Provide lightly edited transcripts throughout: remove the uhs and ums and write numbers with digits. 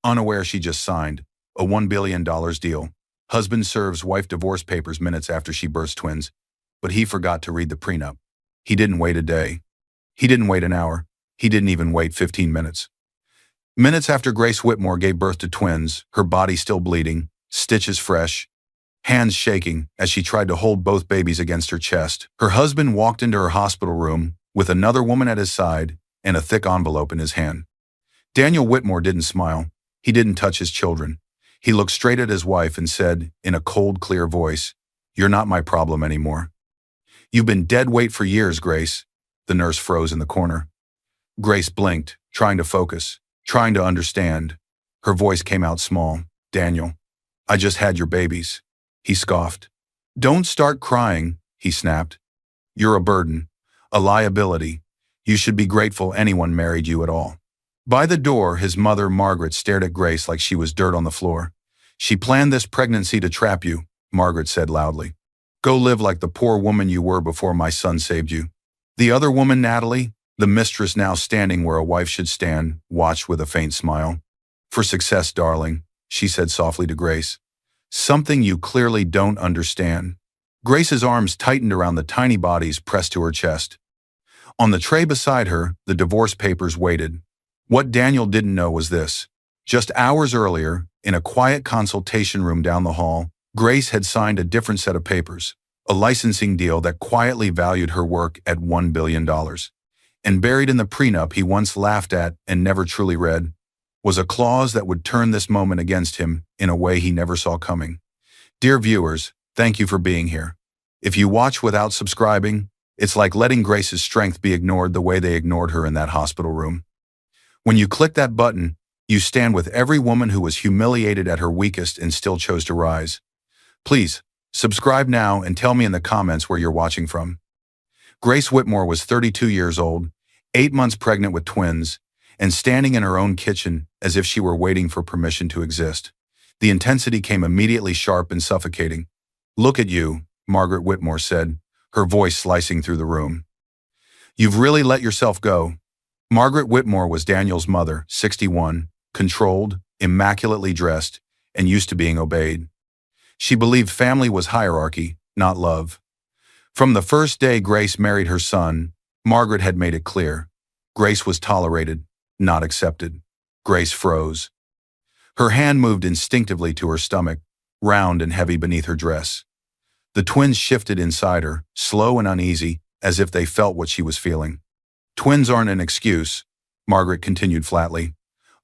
unaware she just signed a $1 billion deal. Husband serves wife divorce papers minutes after she births twins, but he forgot to read the prenup. He didn't wait a day. He didn't wait an hour. He didn't even wait 15 minutes. Minutes after Grace Whitmore gave birth to twins, her body still bleeding, stitches fresh, hands shaking as she tried to hold both babies against her chest, her husband walked into her hospital room with another woman at his side and a thick envelope in his hand. Daniel Whitmore didn't smile. He didn't touch his children. He looked straight at his wife and said, in a cold, clear voice, "You're not my problem anymore." "You've been dead weight for years, Grace." The nurse froze in the corner. Grace blinked, trying to focus, trying to understand. Her voice came out small. "Daniel, I just had your babies." He scoffed. "Don't start crying," he snapped. "You're a burden, a liability. You should be grateful anyone married you at all." By the door, his mother, Margaret, stared at Grace like she was dirt on the floor. "She planned this pregnancy to trap you," Margaret said loudly. "Go live like the poor woman you were before my son saved you." The other woman, Natalie, the mistress now standing where a wife should stand, watched with a faint smile. "For success, darling," she said softly to Grace. "Something you clearly don't understand." Grace's arms tightened around the tiny bodies pressed to her chest. On the tray beside her, the divorce papers waited. What Daniel didn't know was this. Just hours earlier, in a quiet consultation room down the hall, Grace had signed a different set of papers, a licensing deal that quietly valued her work at $1 billion. And buried in the prenup he once laughed at and never truly read, was a clause that would turn this moment against him in a way he never saw coming. Dear viewers, thank you for being here. If you watch without subscribing, it's like letting Grace's strength be ignored the way they ignored her in that hospital room. When you click that button, you stand with every woman who was humiliated at her weakest and still chose to rise. Please, subscribe now and tell me in the comments where you're watching from. Grace Whitmore was 32 years old, 8 months pregnant with twins, and standing in her own kitchen as if she were waiting for permission to exist. The intensity came immediately sharp and suffocating. "Look at you," Margaret Whitmore said, her voice slicing through the room. "You've really let yourself go." Margaret Whitmore was Daniel's mother, 61, controlled, immaculately dressed, and used to being obeyed. She believed family was hierarchy, not love. From the first day Grace married her son, Margaret had made it clear. Grace was tolerated, not accepted. Grace froze. Her hand moved instinctively to her stomach, round and heavy beneath her dress. The twins shifted inside her, slow and uneasy, as if they felt what she was feeling. "Twins aren't an excuse," Margaret continued flatly.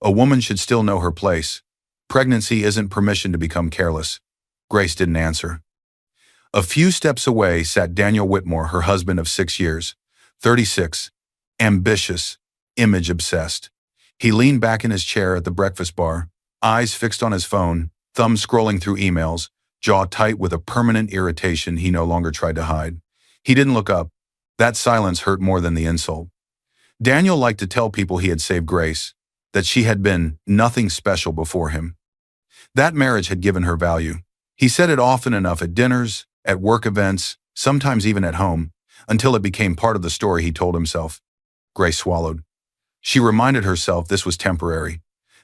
"A woman should still know her place. Pregnancy isn't permission to become careless." Grace didn't answer. A few steps away sat Daniel Whitmore, her husband of 6 years, 36, ambitious, image-obsessed. He leaned back in his chair at the breakfast bar, eyes fixed on his phone, thumb scrolling through emails, jaw tight with a permanent irritation he no longer tried to hide. He didn't look up. That silence hurt more than the insult. Daniel liked to tell people he had saved Grace, that she had been nothing special before him. That marriage had given her value. He said it often enough at dinners, at work events, sometimes even at home, until it became part of the story he told himself. Grace swallowed. She reminded herself this was temporary.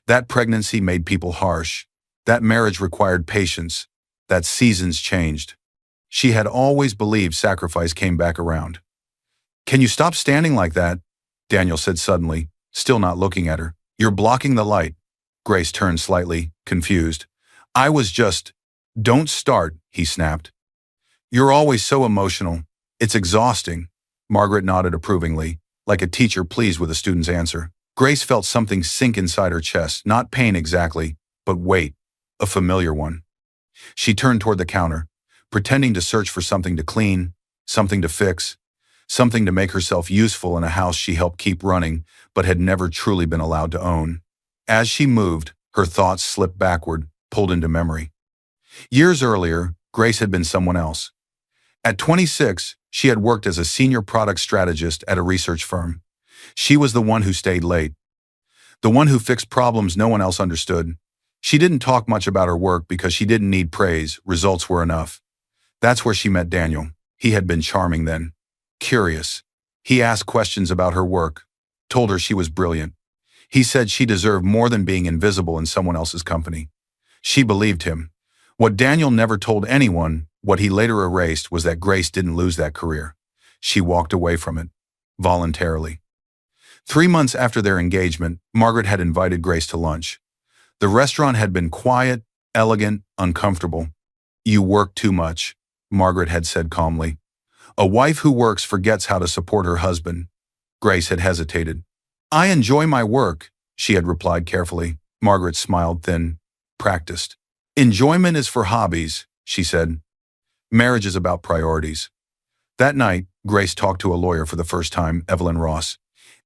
That pregnancy made people harsh. That marriage required patience. That seasons changed. She had always believed sacrifice came back around. "Can you stop standing like that?" Daniel said suddenly, still not looking at her. "You're blocking the light." Grace turned slightly, confused. "I was just—" "Don't start," he snapped. "You're always so emotional. It's exhausting." Margaret nodded approvingly, like a teacher pleased with a student's answer. Grace felt something sink inside her chest, not pain exactly, but weight, a familiar one. She turned toward the counter, pretending to search for something to clean, something to fix, something to make herself useful in a house she helped keep running but had never truly been allowed to own. As she moved, her thoughts slipped backward, pulled into memory. Years earlier, Grace had been someone else. At 26, she had worked as a senior product strategist at a research firm. She was the one who stayed late, the one who fixed problems no one else understood. She didn't talk much about her work because she didn't need praise, results were enough. That's where she met Daniel. He had been charming then. Curious. He asked questions about her work, told her she was brilliant. He said she deserved more than being invisible in someone else's company. She believed him. What Daniel never told anyone, what he later erased, was that Grace didn't lose that career. She walked away from it. Voluntarily. 3 months after their engagement, Margaret had invited Grace to lunch. The restaurant had been quiet, elegant, uncomfortable. "You work too much," Margaret had said calmly. "A wife who works forgets how to support her husband." Grace had hesitated. "I enjoy my work," she had replied carefully. Margaret smiled thin, practiced. "Enjoyment is for hobbies," she said. "Marriage is about priorities." That night, Grace talked to a lawyer for the first time, Evelyn Ross.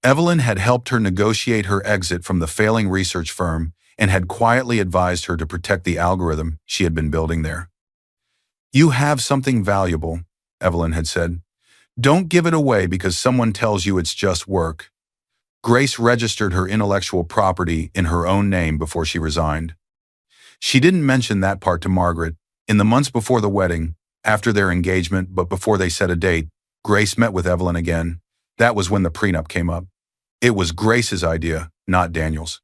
Evelyn had helped her negotiate her exit from the failing research firm and had quietly advised her to protect the algorithm she had been building there. "You have something valuable," Evelyn had said. "Don't give it away because someone tells you it's just work." Grace registered her intellectual property in her own name before she resigned. She didn't mention that part to Margaret. In the months before the wedding, after their engagement but before they set a date, Grace met with Evelyn again. That was when the prenup came up. It was Grace's idea, not Daniel's.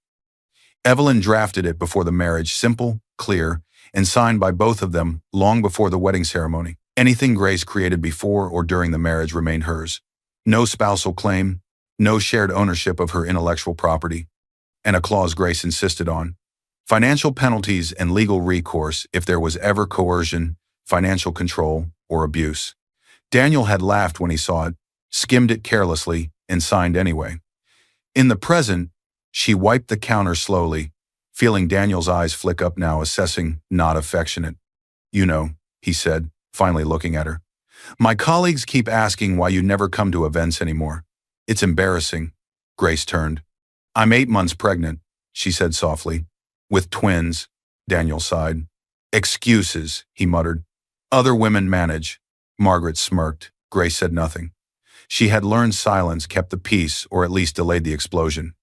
Evelyn drafted it before the marriage, simple, clear, and signed by both of them long before the wedding ceremony. Anything Grace created before or during the marriage remained hers. No spousal claim, no shared ownership of her intellectual property, and a clause Grace insisted on: financial penalties and legal recourse if there was ever coercion, financial control, or abuse. Daniel had laughed when he saw it, skimmed it carelessly, and signed anyway. In the present, she wiped the counter slowly, feeling Daniel's eyes flick up now, assessing, not affectionate. "You know," he said, finally looking at her. "My colleagues keep asking why you never come to events anymore. It's embarrassing." Grace turned. "I'm 8 months pregnant," she said softly. "With twins," Daniel sighed. "Excuses," he muttered. "Other women manage." Margaret smirked. Grace said nothing. She had learned silence kept the peace, or at least delayed the explosion.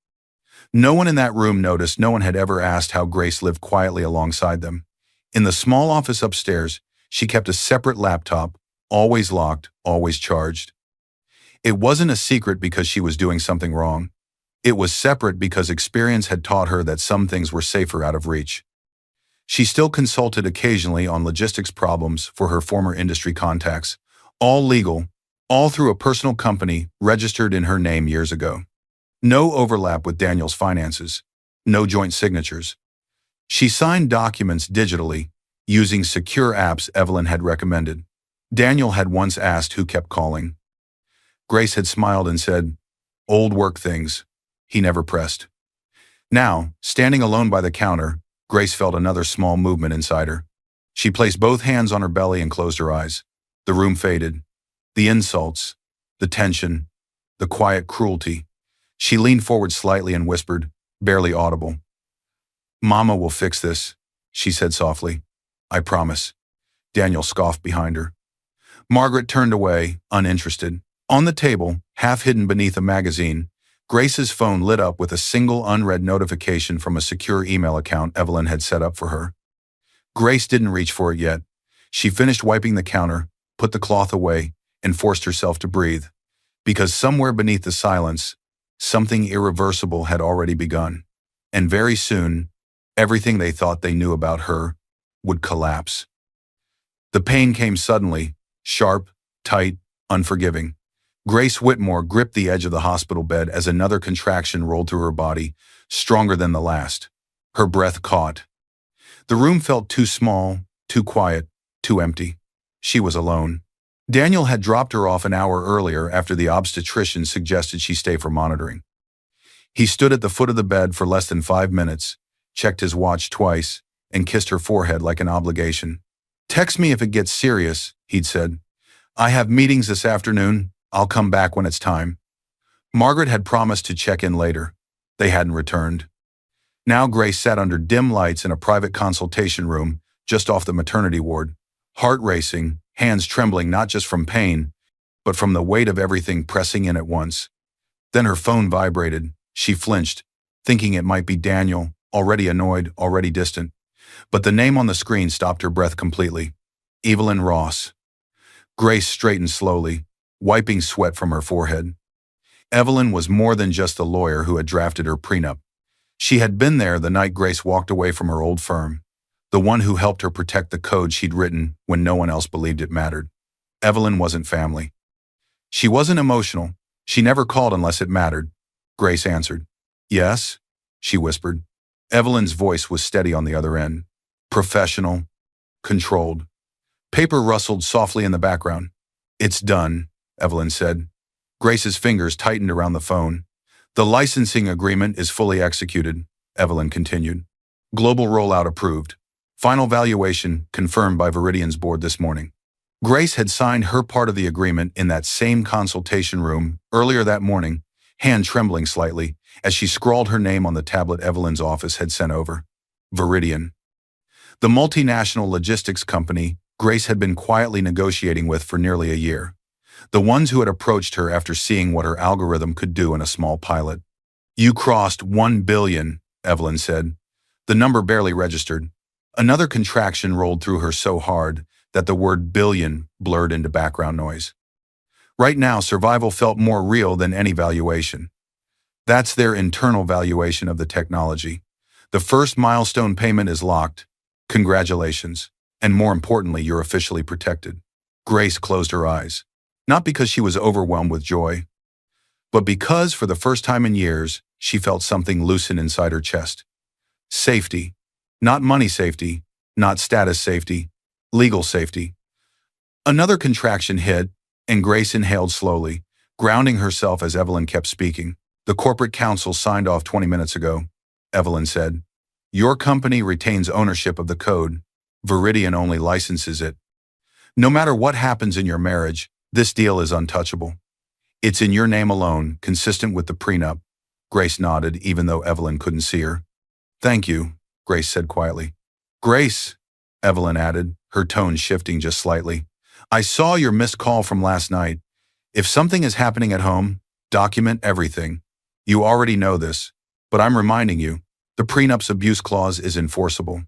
No one in that room noticed. No one had ever asked how Grace lived quietly alongside them. In the small office upstairs, she kept a separate laptop, always locked, always charged. It wasn't a secret because she was doing something wrong. It was separate because experience had taught her that some things were safer out of reach. She still consulted occasionally on logistics problems for her former industry contacts, all legal, all through a personal company registered in her name years ago. No overlap with Daniel's finances, no joint signatures. She signed documents digitally, using secure apps Evelyn had recommended. Daniel had once asked who kept calling. Grace had smiled and said, "Old work things." He never pressed. Now, standing alone by the counter, Grace felt another small movement inside her. She placed both hands on her belly and closed her eyes. The room faded. The insults, the tension, the quiet cruelty. She leaned forward slightly and whispered, barely audible, "Mama will fix this," she said softly. "I promise." Daniel scoffed behind her. Margaret turned away, uninterested. On the table, half hidden beneath a magazine, Grace's phone lit up with a single unread notification from a secure email account Evelyn had set up for her. Grace didn't reach for it yet. She finished wiping the counter, put the cloth away, and forced herself to breathe. Because somewhere beneath the silence, something irreversible had already begun. And very soon, everything they thought they knew about her would collapse. The pain came suddenly, sharp, tight, unforgiving. Grace Whitmore gripped the edge of the hospital bed as another contraction rolled through her body, stronger than the last. Her breath caught. The room felt too small, too quiet, too empty. She was alone. Daniel had dropped her off an hour earlier after the obstetrician suggested she stay for monitoring. He stood at the foot of the bed for less than 5 minutes, checked his watch twice, and kissed her forehead like an obligation. "Text me if it gets serious," he'd said. "I have meetings this afternoon. I'll come back when it's time." Margaret had promised to check in later. They hadn't returned. Now Grace sat under dim lights in a private consultation room just off the maternity ward, heart racing, hands trembling not just from pain, but from the weight of everything pressing in at once. Then her phone vibrated. She flinched, thinking it might be Daniel, already annoyed, already distant. But the name on the screen stopped her breath completely. Evelyn Ross. Grace straightened slowly, wiping sweat from her forehead. Evelyn was more than just the lawyer who had drafted her prenup. She had been there the night Grace walked away from her old firm, the one who helped her protect the code she'd written when no one else believed it mattered. Evelyn wasn't family. She wasn't emotional. She never called unless it mattered. Grace answered. Yes, she whispered. Evelyn's voice was steady on the other end. Professional, controlled. Paper rustled softly in the background. It's done, Evelyn said. Grace's fingers tightened around the phone. The licensing agreement is fully executed, Evelyn continued. Global rollout approved. Final valuation confirmed by Viridian's board this morning. Grace had signed her part of the agreement in that same consultation room earlier that morning, hand trembling slightly as she scrawled her name on the tablet Evelyn's office had sent over. Viridian. The multinational logistics company Grace had been quietly negotiating with for nearly a year. The ones who had approached her after seeing what her algorithm could do in a small pilot. You crossed 1 billion, Evelyn said. The number barely registered. Another contraction rolled through her so hard that the word billion blurred into background noise. Right now, survival felt more real than any valuation. That's their internal valuation of the technology. The first milestone payment is locked. Congratulations. And more importantly, you're officially protected. Grace closed her eyes. Not because she was overwhelmed with joy, but because for the first time in years, she felt something loosen inside her chest. Safety. Not money safety, not status safety, legal safety. Another contraction hit, and Grace inhaled slowly, grounding herself as Evelyn kept speaking. The corporate counsel signed off 20 minutes ago, Evelyn said. Your company retains ownership of the code. Viridian only licenses it. No matter what happens in your marriage, this deal is untouchable. It's in your name alone, consistent with the prenup. Grace nodded, even though Evelyn couldn't see her. Thank you, Grace said quietly. Grace, Evelyn added, her tone shifting just slightly. I saw your missed call from last night. If something is happening at home, document everything. You already know this, but I'm reminding you, the prenup's abuse clause is enforceable.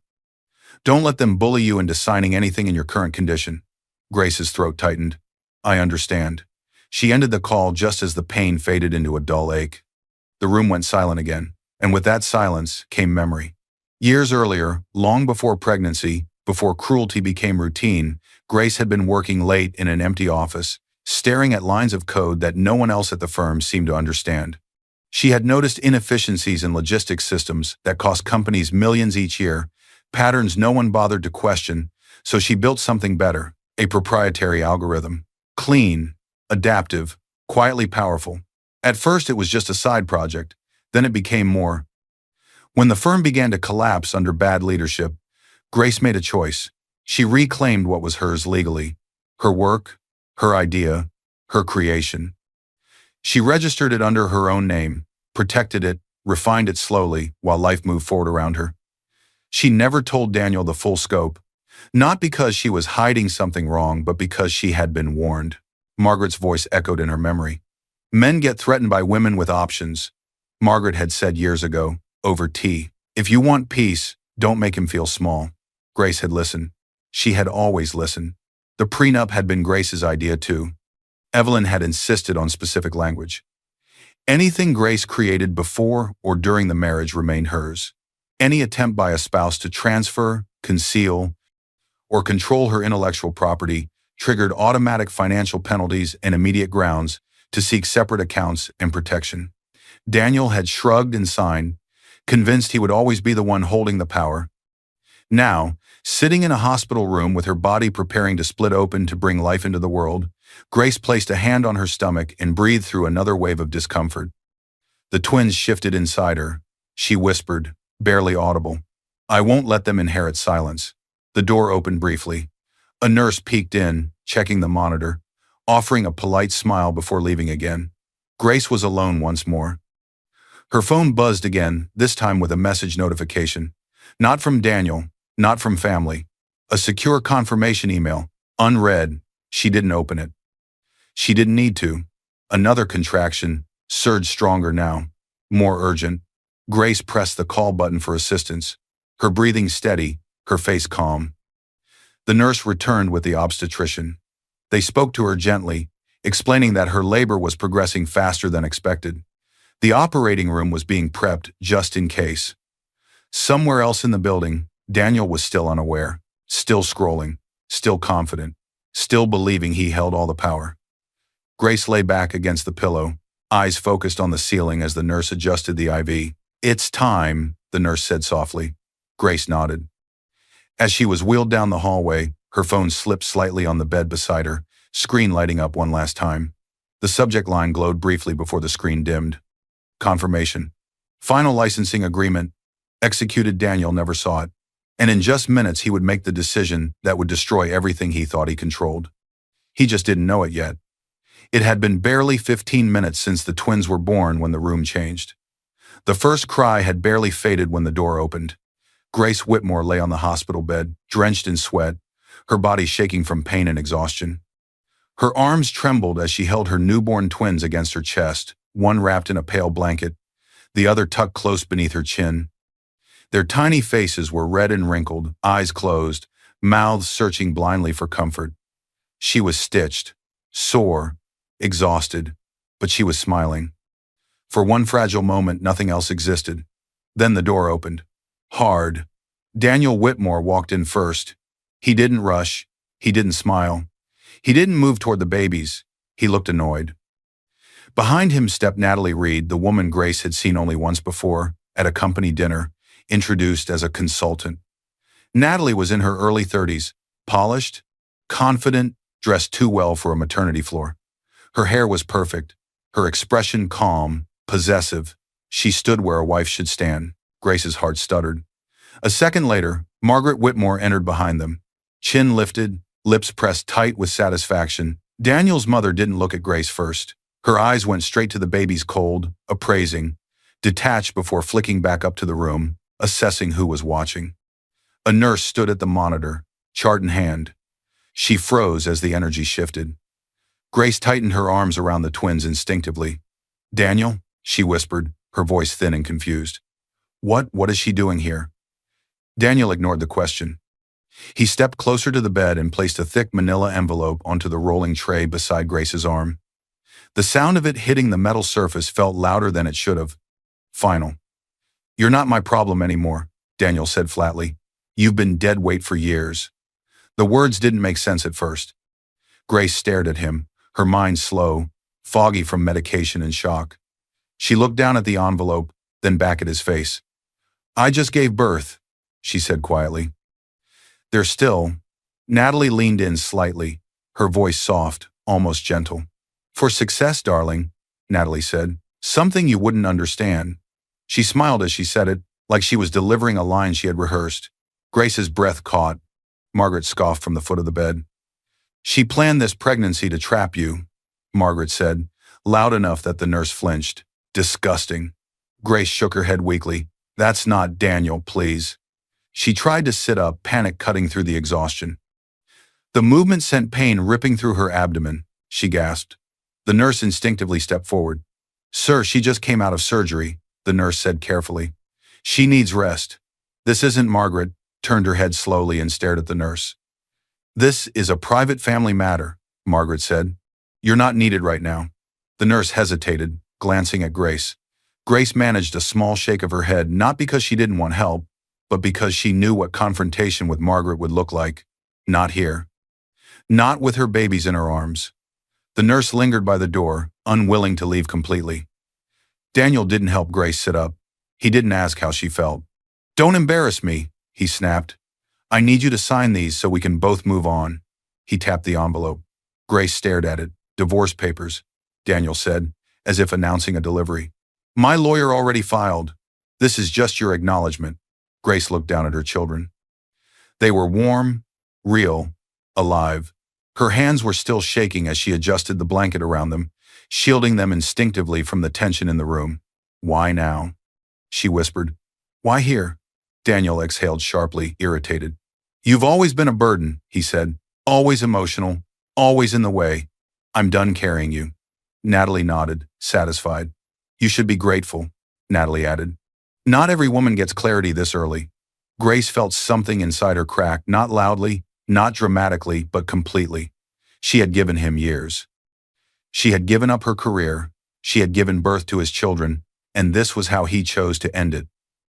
Don't let them bully you into signing anything in your current condition. Grace's throat tightened. I understand. She ended the call just as the pain faded into a dull ache. The room went silent again, and with that silence came memory. Years earlier, long before pregnancy, before cruelty became routine, Grace had been working late in an empty office, staring at lines of code that no one else at the firm seemed to understand. She had noticed inefficiencies in logistics systems that cost companies millions each year, patterns no one bothered to question, so she built something better, a proprietary algorithm. Clean, adaptive, quietly powerful. At first it was just a side project, then it became more. When the firm began to collapse under bad leadership, Grace made a choice. She reclaimed what was hers legally. Her work, her idea, her creation. She registered it under her own name, protected it, refined it slowly while life moved forward around her. She never told Daniel the full scope, not because she was hiding something wrong, but because she had been warned. Margaret's voice echoed in her memory. Men get threatened by women with options, Margaret had said years ago, over tea. If you want peace, don't make him feel small. Grace had listened. She had always listened. The prenup had been Grace's idea too. Evelyn had insisted on specific language. Anything Grace created before or during the marriage remained hers. Any attempt by a spouse to transfer, conceal, or control her intellectual property triggered automatic financial penalties and immediate grounds to seek separate accounts and protection. Daniel had shrugged and signed, convinced he would always be the one holding the power. Now, sitting in a hospital room with her body preparing to split open to bring life into the world, Grace placed a hand on her stomach and breathed through another wave of discomfort. The twins shifted inside her. She whispered, barely audible, I won't let them inherit silence. The door opened briefly. A nurse peeked in, checking the monitor, offering a polite smile before leaving again. Grace was alone once more. Her phone buzzed again, this time with a message notification. Not from Daniel, not from family. A secure confirmation email, unread. She didn't open it. She didn't need to. Another contraction, surged stronger now, more urgent. Grace pressed the call button for assistance, her breathing steady, her face calm. The nurse returned with the obstetrician. They spoke to her gently, explaining that her labor was progressing faster than expected. The operating room was being prepped just in case. Somewhere else in the building, Daniel was still unaware, still scrolling, still confident, still believing he held all the power. Grace lay back against the pillow, eyes focused on the ceiling as the nurse adjusted the IV. "It's time," the nurse said softly. Grace nodded. As she was wheeled down the hallway, her phone slipped slightly on the bed beside her, screen lighting up one last time. The subject line glowed briefly before the screen dimmed. Confirmation. Final licensing agreement. Executed. Daniel never saw it. And in just minutes he would make the decision that would destroy everything he thought he controlled. He just didn't know it yet. It had been barely 15 minutes since the twins were born when the room changed. The first cry had barely faded when the door opened. Grace Whitmore lay on the hospital bed, drenched in sweat, her body shaking from pain and exhaustion. Her arms trembled as she held her newborn twins against her chest, one wrapped in a pale blanket, the other tucked close beneath her chin. Their tiny faces were red and wrinkled, eyes closed, mouths searching blindly for comfort. She was stitched, sore, exhausted, but she was smiling. For one fragile moment, nothing else existed. Then the door opened. Hard. Daniel Whitmore walked in first. He didn't rush. He didn't smile. He didn't move toward the babies. He looked annoyed. Behind him stepped Natalie Reed, the woman Grace had seen only once before, at a company dinner, introduced as a consultant. Natalie was in her early 30s, polished, confident, dressed too well for a maternity floor. Her hair was perfect, her expression calm, possessive. She stood where a wife should stand. Grace's heart stuttered. A second later, Margaret Whitmore entered behind them. Chin lifted, lips pressed tight with satisfaction. Daniel's mother didn't look at Grace first. Her eyes went straight to the baby's cold, appraising, detached before flicking back up to the room, assessing who was watching. A nurse stood at the monitor, chart in hand. She froze as the energy shifted. Grace tightened her arms around the twins instinctively. "Daniel?" she whispered, her voice thin and confused. What is she doing here?" Daniel ignored the question. He stepped closer to the bed and placed a thick manila envelope onto the rolling tray beside Grace's arm. The sound of it hitting the metal surface felt louder than it should have. "Final. You're not my problem anymore," Daniel said flatly. "You've been dead weight for years." The words didn't make sense at first. Grace stared at him, her mind slow, foggy from medication and shock. She looked down at the envelope, then back at his face. "I just gave birth," she said quietly. "They're still." Natalie leaned in slightly, her voice soft, almost gentle. "For success, darling," Natalie said. "Something you wouldn't understand." She smiled as she said it, like she was delivering a line she had rehearsed. Grace's breath caught. Margaret scoffed from the foot of the bed. "She planned this pregnancy to trap you," Margaret said, loud enough that the nurse flinched. "Disgusting." Grace shook her head weakly. "That's not Daniel, please." She tried to sit up, panic cutting through the exhaustion. The movement sent pain ripping through her abdomen. She gasped. The nurse instinctively stepped forward. "Sir, she just came out of surgery," the nurse said carefully. "She needs rest." "This isn't." Margaret turned her head slowly and stared at the nurse. "This is a private family matter," Margaret said. "You're not needed right now." The nurse hesitated, glancing at Grace. Grace managed a small shake of her head, not because she didn't want help, but because she knew what confrontation with Margaret would look like. Not here. Not with her babies in her arms. The nurse lingered by the door, unwilling to leave completely. Daniel didn't help Grace sit up. He didn't ask how she felt. "Don't embarrass me," he snapped. "I need you to sign these so we can both move on." He tapped the envelope. Grace stared at it. "Divorce papers," Daniel said, as if announcing a delivery. "My lawyer already filed. This is just your acknowledgement." Grace looked down at her children. They were warm, real, alive. Her hands were still shaking as she adjusted the blanket around them, shielding them instinctively from the tension in the room. "Why now?" she whispered. "Why here?" Daniel exhaled sharply, irritated. "You've always been a burden," he said. "Always emotional, always in the way. I'm done carrying you." Natalie nodded, satisfied. "You should be grateful," Natalie added. Not every woman gets clarity this early. Grace felt something inside her crack, not loudly, not dramatically, but completely. She had given him years. She had given up her career, she had given birth to his children, and this was how he chose to end it.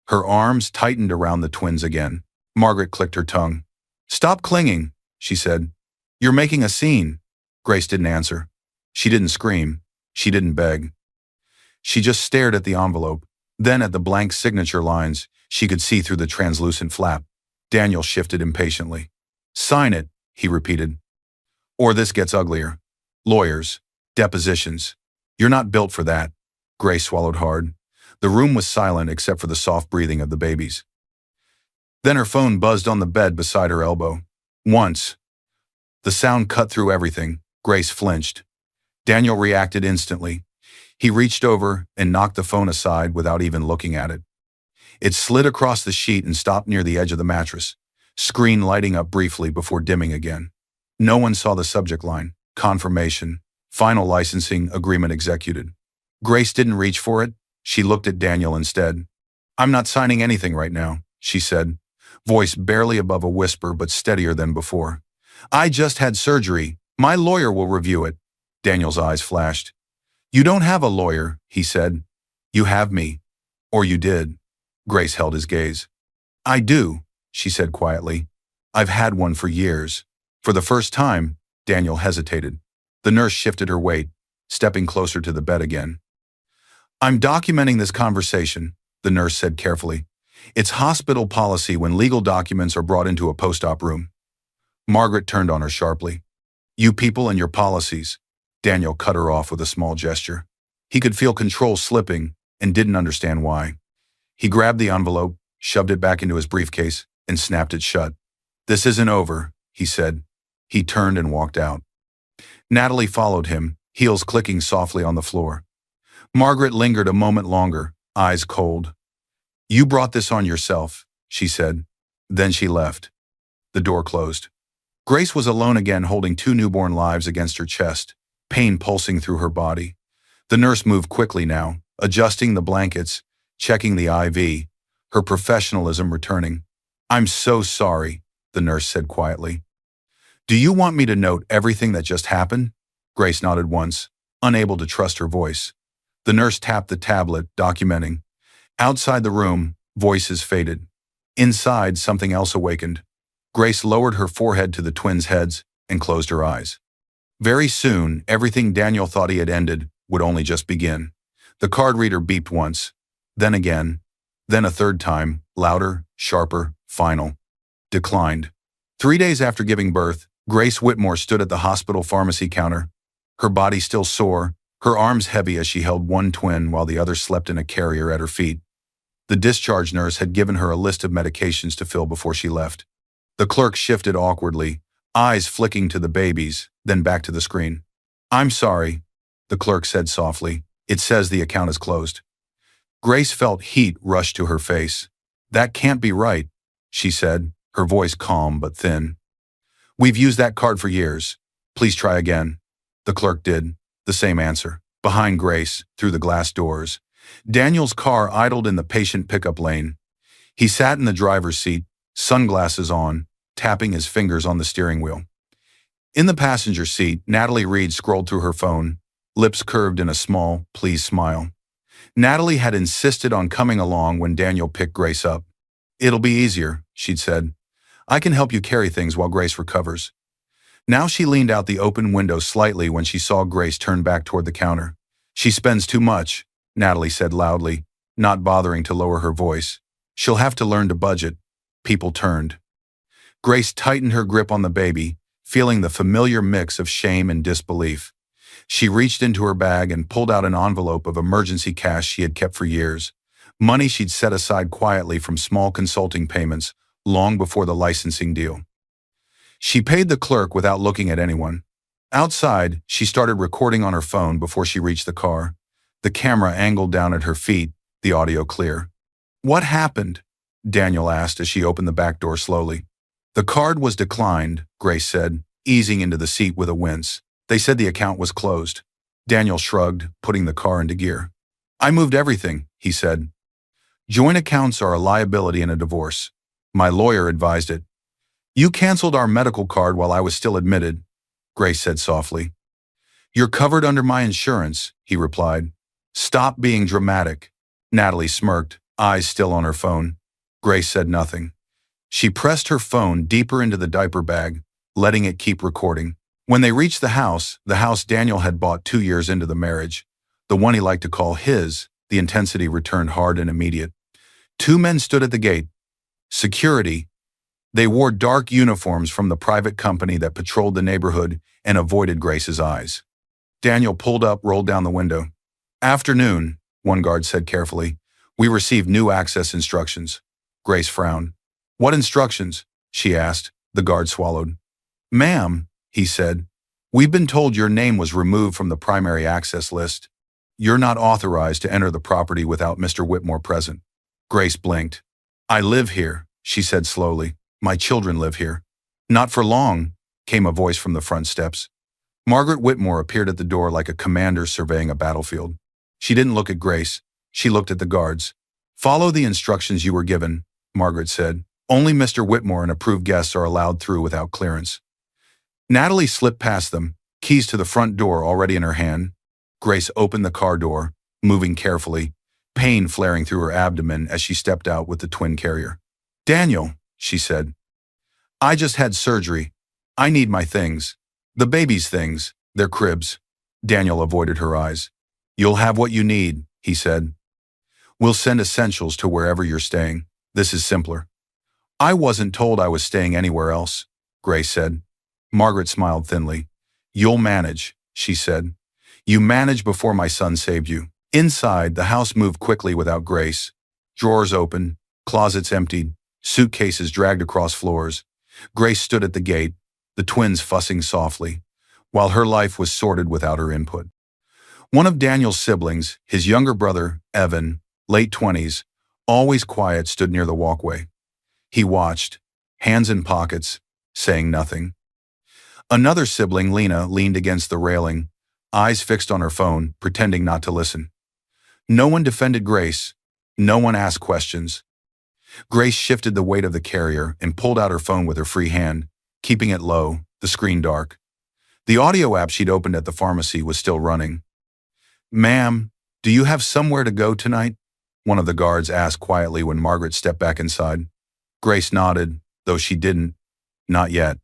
Her arms tightened around the twins again. Margaret clicked her tongue. "Stop clinging," she said. "You're making a scene." Grace didn't answer. She didn't scream. She didn't beg. She just stared at the envelope, then at the blank signature lines she could see through the translucent flap. Daniel shifted impatiently. "Sign it," he repeated. "Or this gets uglier. Lawyers. Depositions. You're not built for that." Grace swallowed hard. The room was silent except for the soft breathing of the babies. Then her phone buzzed on the bed beside her elbow. Once. The sound cut through everything. Grace flinched. Daniel reacted instantly. He reached over and knocked the phone aside without even looking at it. It slid across the sheet and stopped near the edge of the mattress, screen lighting up briefly before dimming again. No one saw the subject line. Confirmation. Final licensing agreement executed. Grace didn't reach for it. She looked at Daniel instead. "I'm not signing anything right now," she said, voice barely above a whisper but steadier than before. "I just had surgery. My lawyer will review it." Daniel's eyes flashed. "You don't have a lawyer," he said. "You have me. Or you did." Grace held his gaze. "I do," she said quietly. "I've had one for years." For the first time, Daniel hesitated. The nurse shifted her weight, stepping closer to the bed again. "I'm documenting this conversation," the nurse said carefully. "It's hospital policy when legal documents are brought into a post-op room." Margaret turned on her sharply. "You people and your policies." Daniel cut her off with a small gesture. He could feel control slipping and didn't understand why. He grabbed the envelope, shoved it back into his briefcase, and snapped it shut. "This isn't over," he said. He turned and walked out. Natalie followed him, heels clicking softly on the floor. Margaret lingered a moment longer, eyes cold. "You brought this on yourself," she said. Then she left. The door closed. Grace was alone again, holding 2 newborn lives against her chest, pain pulsing through her body. The nurse moved quickly now, adjusting the blankets, checking the IV, her professionalism returning. "I'm so sorry," the nurse said quietly. "Do you want me to note everything that just happened?" Grace nodded once, unable to trust her voice. The nurse tapped the tablet, documenting. Outside the room, voices faded. Inside, something else awakened. Grace lowered her forehead to the twins' heads and closed her eyes. Very soon, everything Daniel thought he had ended would only just begin. The card reader beeped once, then again, then a third time, louder, sharper, final. Declined. 3 days after giving birth, Grace Whitmore stood at the hospital pharmacy counter, her body still sore, her arms heavy as she held one twin while the other slept in a carrier at her feet. The discharge nurse had given her a list of medications to fill before she left. The clerk shifted awkwardly, eyes flicking to the babies, then back to the screen. "I'm sorry," the clerk said softly. "It says the account is closed." Grace felt heat rush to her face. "That can't be right," she said, her voice calm but thin. "We've used that card for years. Please try again." The clerk did. The same answer. Behind Grace, through the glass doors, Daniel's car idled in the patient pickup lane. He sat in the driver's seat, sunglasses on, tapping his fingers on the steering wheel. In the passenger seat, Natalie Reed scrolled through her phone, lips curved in a small, pleased smile. Natalie had insisted on coming along when Daniel picked Grace up. "It'll be easier," she'd said. "I can help you carry things while Grace recovers." Now she leaned out the open window slightly when she saw Grace turn back toward the counter. "She spends too much," Natalie said loudly, not bothering to lower her voice. "She'll have to learn to budget." People turned. Grace tightened her grip on the baby, feeling the familiar mix of shame and disbelief. She reached into her bag and pulled out an envelope of emergency cash she had kept for years, money she'd set aside quietly from small consulting payments long before the licensing deal. She paid the clerk without looking at anyone. Outside, she started recording on her phone before she reached the car. The camera angled down at her feet, the audio clear. "What happened?" Daniel asked as she opened the back door slowly. "The card was declined," Grace said, easing into the seat with a wince. "They said the account was closed." Daniel shrugged, putting the car into gear. "I moved everything," he said. "Joint accounts are a liability in a divorce. My lawyer advised it." "You canceled our medical card while I was still admitted," Grace said softly. You're covered under my insurance, he replied. Stop being dramatic. Natalie smirked, eyes still on her phone. Grace said nothing. She pressed her phone deeper into the diaper bag, letting it keep recording. When they reached the house Daniel had bought 2 years into the marriage, the one he liked to call his, the intensity returned hard and immediate. 2 men stood at the gate. Security. They wore dark uniforms from the private company that patrolled the neighborhood and avoided Grace's eyes. Daniel pulled up, rolled down the window. Afternoon, one guard said carefully. We received new access instructions. Grace frowned. What instructions? She asked. The guard swallowed. Ma'am, he said, we've been told your name was removed from the primary access list. You're not authorized to enter the property without Mr. Whitmore present. Grace blinked. I live here, she said slowly. My children live here. Not for long, came a voice from the front steps. Margaret Whitmore appeared at the door like a commander surveying a battlefield. She didn't look at Grace. She looked at the guards. Follow the instructions you were given, Margaret said. Only Mr. Whitmore and approved guests are allowed through without clearance. Natalie slipped past them, keys to the front door already in her hand. Grace opened the car door, moving carefully, pain flaring through her abdomen as she stepped out with the twin carrier. Daniel, she said. I just had surgery. I need my things. The baby's things, their cribs. Daniel avoided her eyes. You'll have what you need, he said. We'll send essentials to wherever you're staying. This is simpler. I wasn't told I was staying anywhere else, Grace said. Margaret smiled thinly. You'll manage, she said. You managed before my son saved you. Inside, the house moved quickly without Grace. Drawers opened, closets emptied, suitcases dragged across floors. Grace stood at the gate, the twins fussing softly, while her life was sorted without her input. One of Daniel's siblings, his younger brother, Evan, late 20s, always quiet, stood near the walkway. He watched, hands in pockets, saying nothing. Another sibling, Lena, leaned against the railing, eyes fixed on her phone, pretending not to listen. No one defended Grace. No one asked questions. Grace shifted the weight of the carrier and pulled out her phone with her free hand, keeping it low, the screen dark. The audio app she'd opened at the pharmacy was still running. Ma'am, do you have somewhere to go tonight? One of the guards asked quietly when Margaret stepped back inside. Grace nodded, though she didn't. Not yet.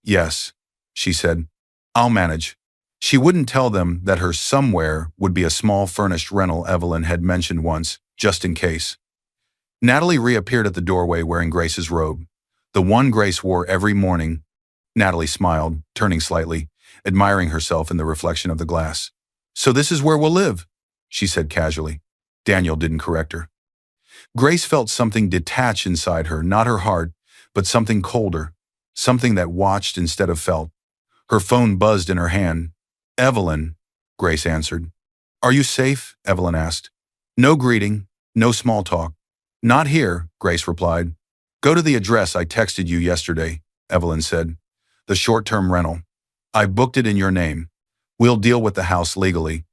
Yes, she said. I'll manage. She wouldn't tell them that her somewhere would be a small furnished rental Evelyn had mentioned once, just in case. Natalie reappeared at the doorway wearing Grace's robe, the one Grace wore every morning. Natalie smiled, turning slightly, admiring herself in the reflection of the glass. So this is where we'll live, she said casually. Daniel didn't correct her. Grace felt something detach inside her, not her heart, but something colder, something that watched instead of felt. Her phone buzzed in her hand. Evelyn, Grace answered. Are you safe? Evelyn asked. No greeting, no small talk. Not here, Grace replied. Go to the address I texted you yesterday, Evelyn said. The short-term rental. I booked it in your name. We'll deal with the house legally.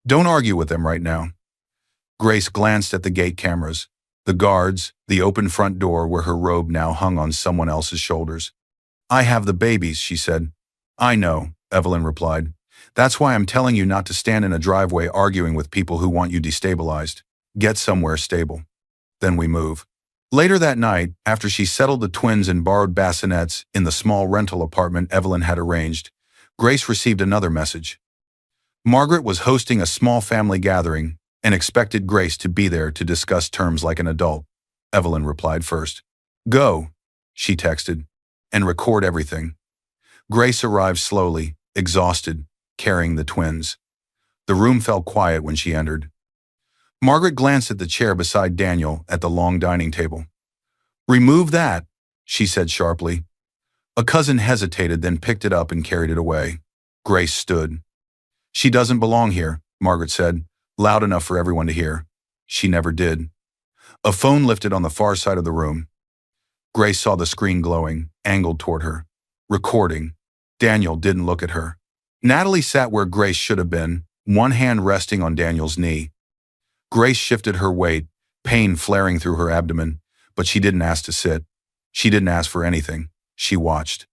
Don't argue with them right now. Grace glanced at the gate cameras, the guards, the open front door where her robe now hung on someone else's shoulders. I have the babies, she said. I know, Evelyn replied. That's why I'm telling you not to stand in a driveway arguing with people who want you destabilized. Get somewhere stable. Then we move. Later that night, after she settled the twins and borrowed bassinets in the small rental apartment Evelyn had arranged, Grace received another message. Margaret was hosting a small family gathering and expected Grace to be there to discuss terms like an adult. Evelyn replied first. Go, she texted, and record everything. Grace arrived slowly, exhausted, carrying the twins. The room fell quiet when she entered. Margaret glanced at the chair beside Daniel at the long dining table. Remove that, she said sharply. A cousin hesitated, then picked it up and carried it away. Grace stood. She doesn't belong here, Margaret said, loud enough for everyone to hear. She never did. A phone lifted on the far side of the room. Grace saw the screen glowing, angled toward her. Recording. Daniel didn't look at her. Natalie sat where Grace should have been, one hand resting on Daniel's knee. Grace shifted her weight, pain flaring through her abdomen, but she didn't ask to sit. She didn't ask for anything. She watched.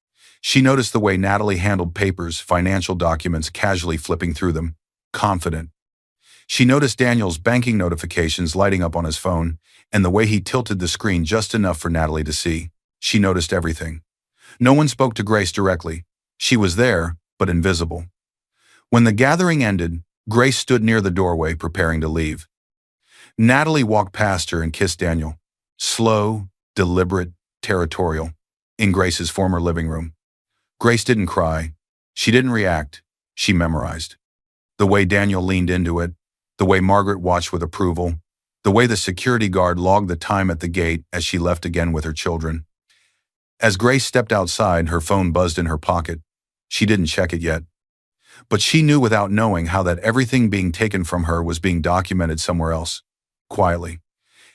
She noticed the way Natalie handled papers, financial documents, casually flipping through them, confident. She noticed Daniel's banking notifications lighting up on his phone, and the way he tilted the screen just enough for Natalie to see. She noticed everything. No one spoke to Grace directly. She was there, but invisible. When the gathering ended, Grace stood near the doorway, preparing to leave. Natalie walked past her and kissed Daniel. Slow, deliberate, territorial, in Grace's former living room. Grace didn't cry. She didn't react. She memorized. The way Daniel leaned into it, the way Margaret watched with approval, the way the security guard logged the time at the gate as she left again with her children. As Grace stepped outside, her phone buzzed in her pocket. She didn't check it yet. But she knew without knowing how that everything being taken from her was being documented somewhere else, quietly.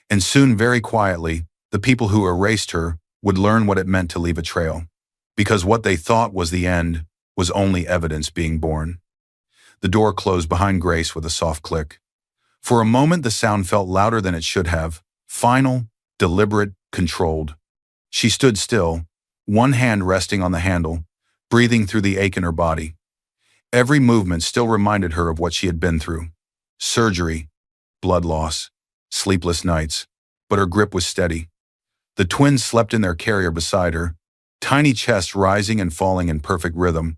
And soon, very quietly, the people who erased her would learn what it meant to leave a trail. Because what they thought was the end was only evidence being born. The door closed behind Grace with a soft click. For a moment, the sound felt louder than it should have, final, deliberate, controlled. She stood still, one hand resting on the handle, breathing through the ache in her body. Every movement still reminded her of what she had been through. Surgery, blood loss, sleepless nights, but her grip was steady. The twins slept in their carrier beside her, tiny chests rising and falling in perfect rhythm.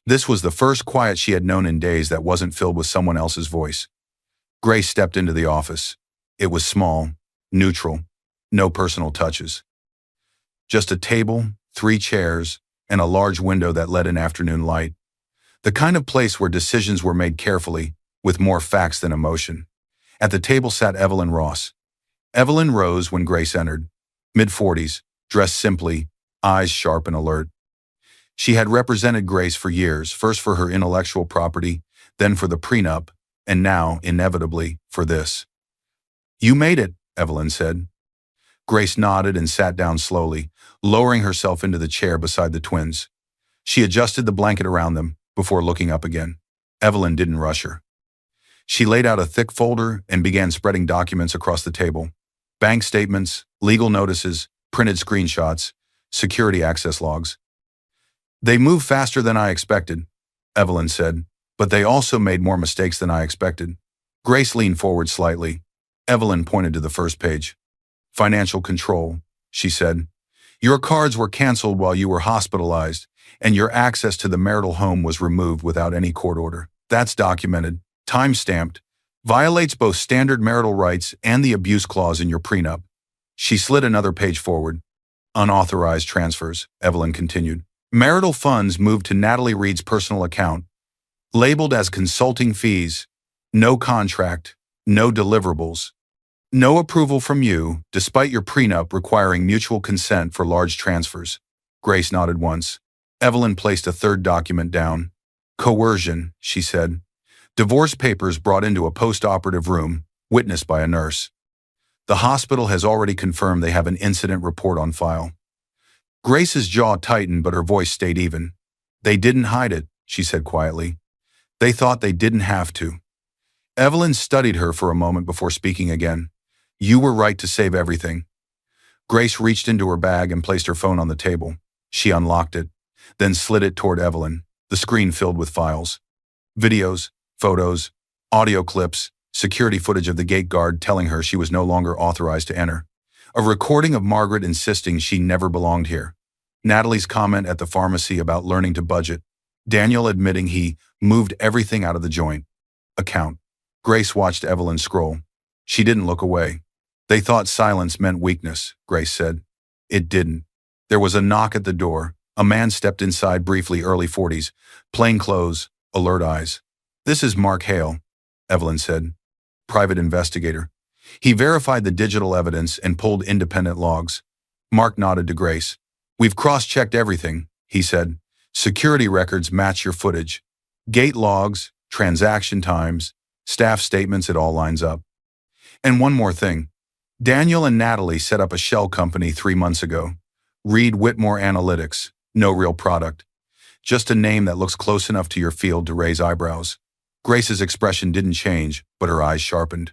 This was the first quiet she had known in days that wasn't filled with someone else's voice. Grace stepped into the office. It was small, neutral, no personal touches. Just a table, 3 chairs, and a large window that let in afternoon light. The kind of place where decisions were made carefully, with more facts than emotion. At the table sat Evelyn Ross. Evelyn rose when Grace entered, mid-40s, dressed simply, eyes sharp and alert. She had represented Grace for years, first for her intellectual property, then for the prenup, and now, inevitably, for this. "You made it," Evelyn said. Grace nodded and sat down slowly, lowering herself into the chair beside the twins. She adjusted the blanket around them before looking up again. Evelyn didn't rush her. She laid out a thick folder and began spreading documents across the table. Bank statements, legal notices, printed screenshots, security access logs. "They moved faster than I expected," Evelyn said, "but they also made more mistakes than I expected." Grace leaned forward slightly. Evelyn pointed to the first page. "Financial control," she said. "Your cards were canceled while you were hospitalized, and your access to the marital home was removed without any court order. That's documented, time-stamped, violates both standard marital rights and the abuse clause in your prenup." She slid another page forward. "Unauthorized transfers," Evelyn continued. "Marital funds moved to Natalie Reed's personal account, labeled as consulting fees, no contract, no deliverables, no approval from you, despite your prenup requiring mutual consent for large transfers." Grace nodded once. Evelyn placed a third document down. "Coercion," she said. "Divorce papers brought into a post-operative room, witnessed by a nurse. The hospital has already confirmed they have an incident report on file." Grace's jaw tightened, but her voice stayed even. "They didn't hide it," she said quietly. "They thought they didn't have to." Evelyn studied her for a moment before speaking again. "You were right to save everything." Grace reached into her bag and placed her phone on the table. She unlocked it, then slid it toward Evelyn, the screen filled with files. Videos, photos, audio clips, security footage of the gate guard telling her she was no longer authorized to enter. A recording of Margaret insisting she never belonged here. Natalie's comment at the pharmacy about learning to budget. Daniel admitting he moved everything out of the joint account. Grace watched Evelyn scroll. She didn't look away. "They thought silence meant weakness," Grace said. It didn't. There was a knock at the door. A man stepped inside briefly, early 40s, plain clothes, alert eyes. "This is Mark Hale," Evelyn said. "Private investigator." He verified the digital evidence and pulled independent logs. Mark nodded to Grace. "We've cross-checked everything," he said. "Security records match your footage. Gate logs, transaction times, staff statements, it all lines up. And one more thing. Daniel and Natalie set up a shell company 3 months ago. Reed Whitmore Analytics. No real product. Just a name that looks close enough to your field to raise eyebrows." Grace's expression didn't change, but her eyes sharpened.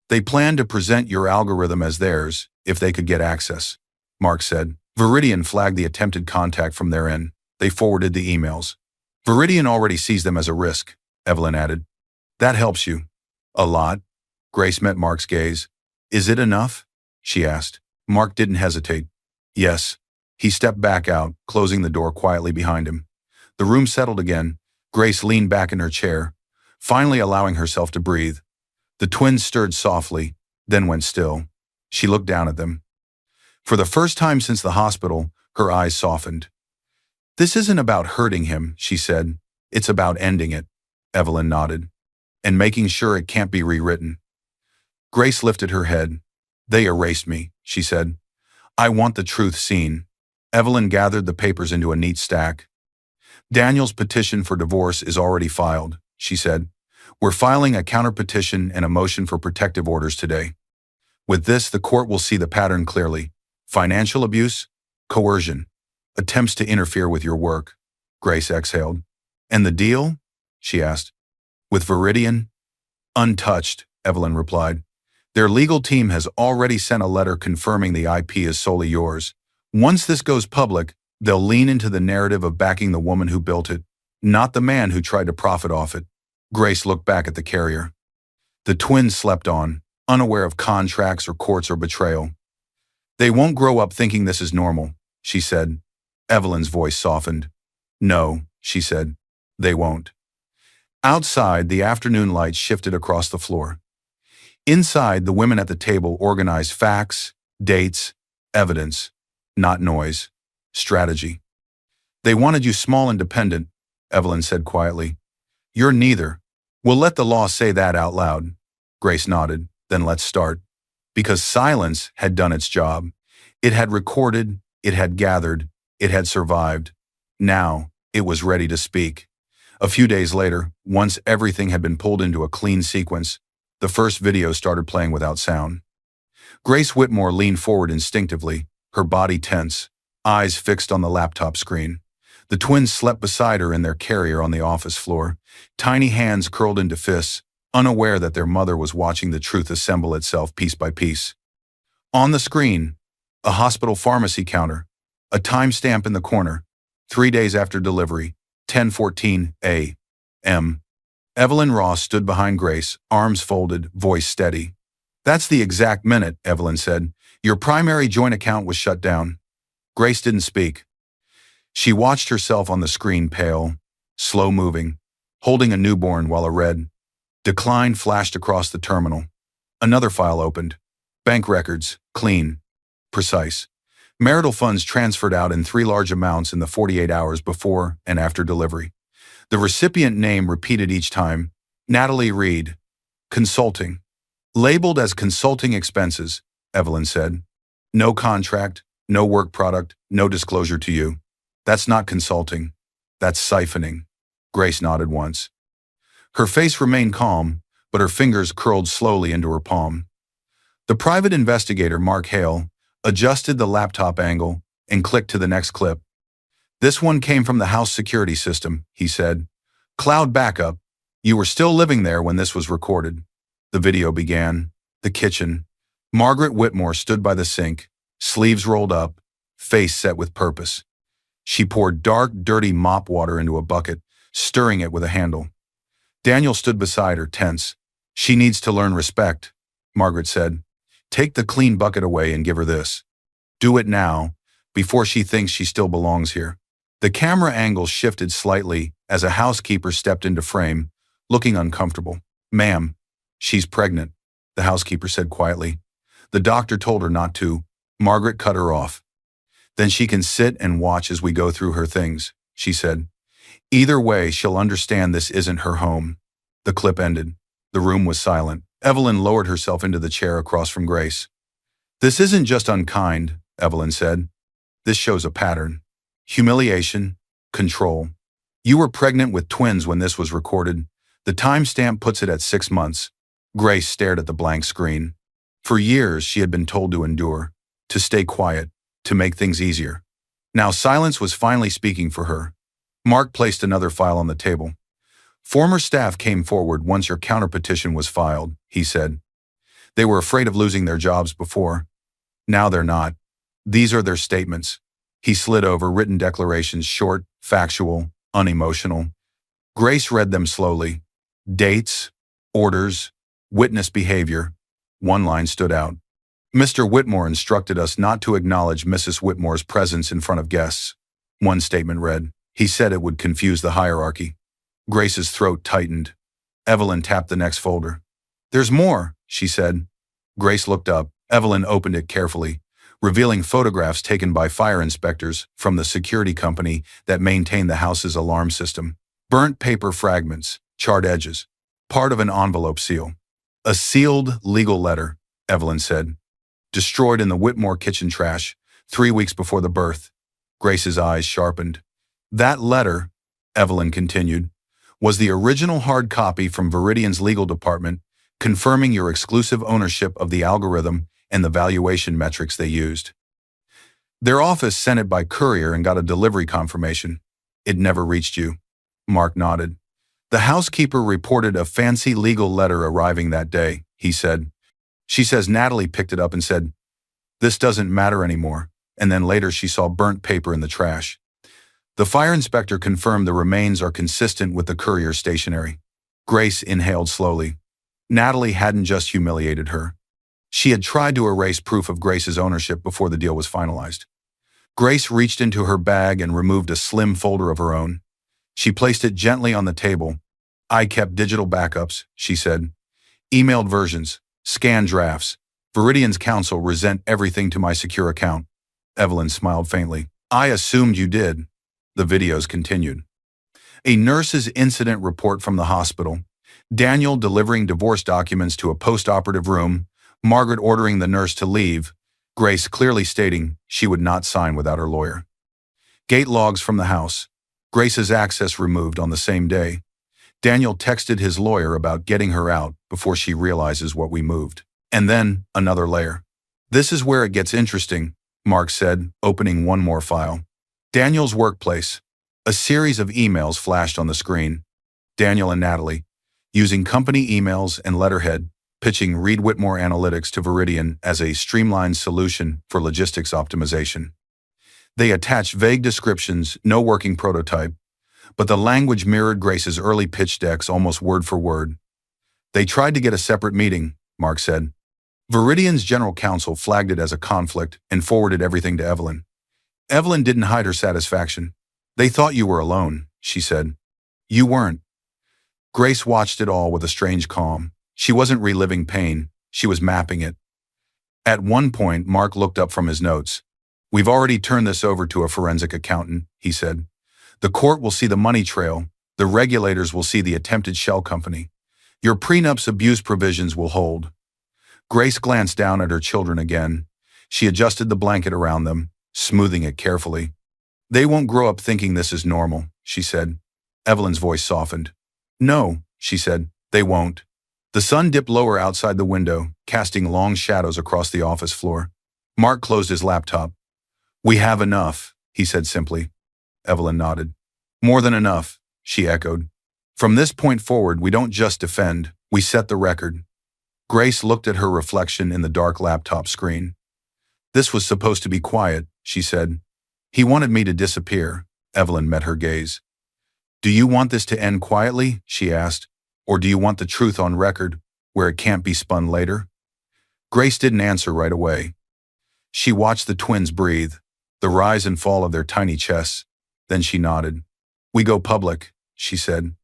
"They plan to present your algorithm as theirs, if they could get access," Mark said. Viridian flagged the attempted contact from their end. They forwarded the emails. Viridian already sees them as a risk, Evelyn added. That helps you. A lot. Grace met Mark's gaze. Is it enough? She asked. Mark didn't hesitate. Yes. He stepped back out, closing the door quietly behind him. The room settled again. Grace leaned back in her chair, finally allowing herself to breathe. The twins stirred softly, then went still. She looked down at them. For the first time since the hospital, her eyes softened. This isn't about hurting him, she said. It's about ending it. Evelyn nodded. And making sure it can't be rewritten. Grace lifted her head. They erased me, she said. I want the truth seen. Evelyn gathered the papers into a neat stack. Daniel's petition for divorce is already filed, she said. We're filing a counter-petition and a motion for protective orders today. With this, the court will see the pattern clearly. Financial abuse, coercion, attempts to interfere with your work. Grace exhaled. And the deal? She asked. With Viridian? Untouched, Evelyn replied. Their legal team has already sent a letter confirming the IP is solely yours. Once this goes public, they'll lean into the narrative of backing the woman who built it, not the man who tried to profit off it. Grace looked back at the carrier. The twins slept on, unaware of contracts or courts or betrayal. They won't grow up thinking this is normal, she said. Evelyn's voice softened. No, she said. They won't. Outside, the afternoon light shifted across the floor. Inside, the women at the table organized facts, dates, evidence, not noise, strategy. They wanted you small and dependent, Evelyn said quietly. You're neither. We'll let the law say that out loud. Grace nodded. Then let's start. Because silence had done its job. It had recorded, it had gathered, it had survived. Now, it was ready to speak. A few days later, once everything had been pulled into a clean sequence, the first video started playing without sound. Grace Whitmore leaned forward instinctively, her body tense, eyes fixed on the laptop screen. The twins slept beside her in their carrier on the office floor, tiny hands curled into fists, unaware that their mother was watching the truth assemble itself piece by piece. On the screen, a hospital pharmacy counter, a timestamp in the corner, 3 days after delivery, 10:14 a.m. Evelyn Ross stood behind Grace, arms folded, voice steady. That's the exact minute, Evelyn said. Your primary joint account was shut down. Grace didn't speak. She watched herself on the screen, pale, slow-moving, holding a newborn while a red decline flashed across the terminal. Another file opened. Bank records, clean, precise. Marital funds transferred out in 3 large amounts in the 48 hours before and after delivery. The recipient name repeated each time, Natalie Reed. Consulting. Labeled as consulting expenses, Evelyn said. No contract, no work product, no disclosure to you. That's not consulting. That's siphoning. Grace nodded once. Her face remained calm, but her fingers curled slowly into her palm. The private investigator, Mark Hale, adjusted the laptop angle and clicked to the next clip. This one came from the house security system, he said. Cloud backup. You were still living there when this was recorded. The video began. The kitchen. Margaret Whitmore stood by the sink, sleeves rolled up, face set with purpose. She poured dark, dirty mop water into a bucket, stirring it with a handle. Daniel stood beside her, tense. She needs to learn respect, Margaret said. Take the clean bucket away and give her this. Do it now, before she thinks she still belongs here. The camera angle shifted slightly as a housekeeper stepped into frame, looking uncomfortable. Ma'am, she's pregnant, the housekeeper said quietly. The doctor told her not to. Margaret cut her off. Then she can sit and watch as we go through her things, she said. Either way, she'll understand this isn't her home. The clip ended. The room was silent. Evelyn lowered herself into the chair across from Grace. This isn't just unkind, Evelyn said. This shows a pattern. Humiliation, control. You were pregnant with twins when this was recorded. The timestamp puts it at 6 months. Grace stared at the blank screen. For years, she had been told to endure, to stay quiet, to make things easier. Now silence was finally speaking for her. Mark placed another file on the table. Former staff came forward once your counterpetition was filed, he said. They were afraid of losing their jobs before. Now they're not. These are their statements. He slid over written declarations, short, factual, unemotional. Grace read them slowly. Dates, orders, witness behavior. One line stood out. Mr. Whitmore instructed us not to acknowledge Mrs. Whitmore's presence in front of guests. One statement read. He said it would confuse the hierarchy. Grace's throat tightened. Evelyn tapped the next folder. There's more, she said. Grace looked up. Evelyn opened it carefully, revealing photographs taken by fire inspectors from the security company that maintained the house's alarm system. Burnt paper fragments, charred edges, part of an envelope seal. A sealed legal letter, Evelyn said. Destroyed in the Whitmore kitchen trash 3 weeks before the birth. Grace's eyes sharpened. That letter, Evelyn continued, was the original hard copy from Viridian's legal department, confirming your exclusive ownership of the algorithm and the valuation metrics they used. Their office sent it by courier and got a delivery confirmation. It never reached you. Mark nodded. The housekeeper reported a fancy legal letter arriving that day, he said. She says Natalie picked it up and said, "This doesn't matter anymore," and then later she saw burnt paper in the trash. The fire inspector confirmed the remains are consistent with the courier stationery. Grace inhaled slowly. Natalie hadn't just humiliated her. She had tried to erase proof of Grace's ownership before the deal was finalized. Grace reached into her bag and removed a slim folder of her own. She placed it gently on the table. I kept digital backups, she said. Emailed versions, scanned drafts. Viridian's counsel resent everything to my secure account. Evelyn smiled faintly. I assumed you did. The videos continued. A nurse's incident report from the hospital. Daniel delivering divorce documents to a post-operative room. Margaret ordering the nurse to leave. Grace clearly stating she would not sign without her lawyer. Gate logs from the house. Grace's access removed on the same day. Daniel texted his lawyer about getting her out before she realizes what we moved. And then another layer. This is where it gets interesting, Mark said, opening one more file. Daniel's workplace. A series of emails flashed on the screen. Daniel and Natalie, using company emails and letterhead, pitching Reed Whitmore Analytics to Viridian as a streamlined solution for logistics optimization. They attached vague descriptions, no working prototype, but the language mirrored Grace's early pitch decks almost word for word. They tried to get a separate meeting, Mark said. Viridian's general counsel flagged it as a conflict and forwarded everything to Evelyn. Evelyn didn't hide her satisfaction. They thought you were alone, she said. You weren't. Grace watched it all with a strange calm. She wasn't reliving pain, she was mapping it. At one point, Mark looked up from his notes. We've already turned this over to a forensic accountant, he said. The court will see the money trail. The regulators will see the attempted shell company. Your prenup's abuse provisions will hold. Grace glanced down at her children again. She adjusted the blanket around them, smoothing it carefully. They won't grow up thinking this is normal, she said. Evelyn's voice softened. No, she said, they won't. The sun dipped lower outside the window, casting long shadows across the office floor. Mark closed his laptop. We have enough, he said simply. Evelyn nodded. More than enough, she echoed. From this point forward, we don't just defend, we set the record. Grace looked at her reflection in the dark laptop screen. This was supposed to be quiet, she said. He wanted me to disappear. Evelyn met her gaze. Do you want this to end quietly, she asked, or do you want the truth on record, where it can't be spun later? Grace didn't answer right away. She watched the twins breathe, the rise and fall of their tiny chests. Then she nodded. We go public, she said.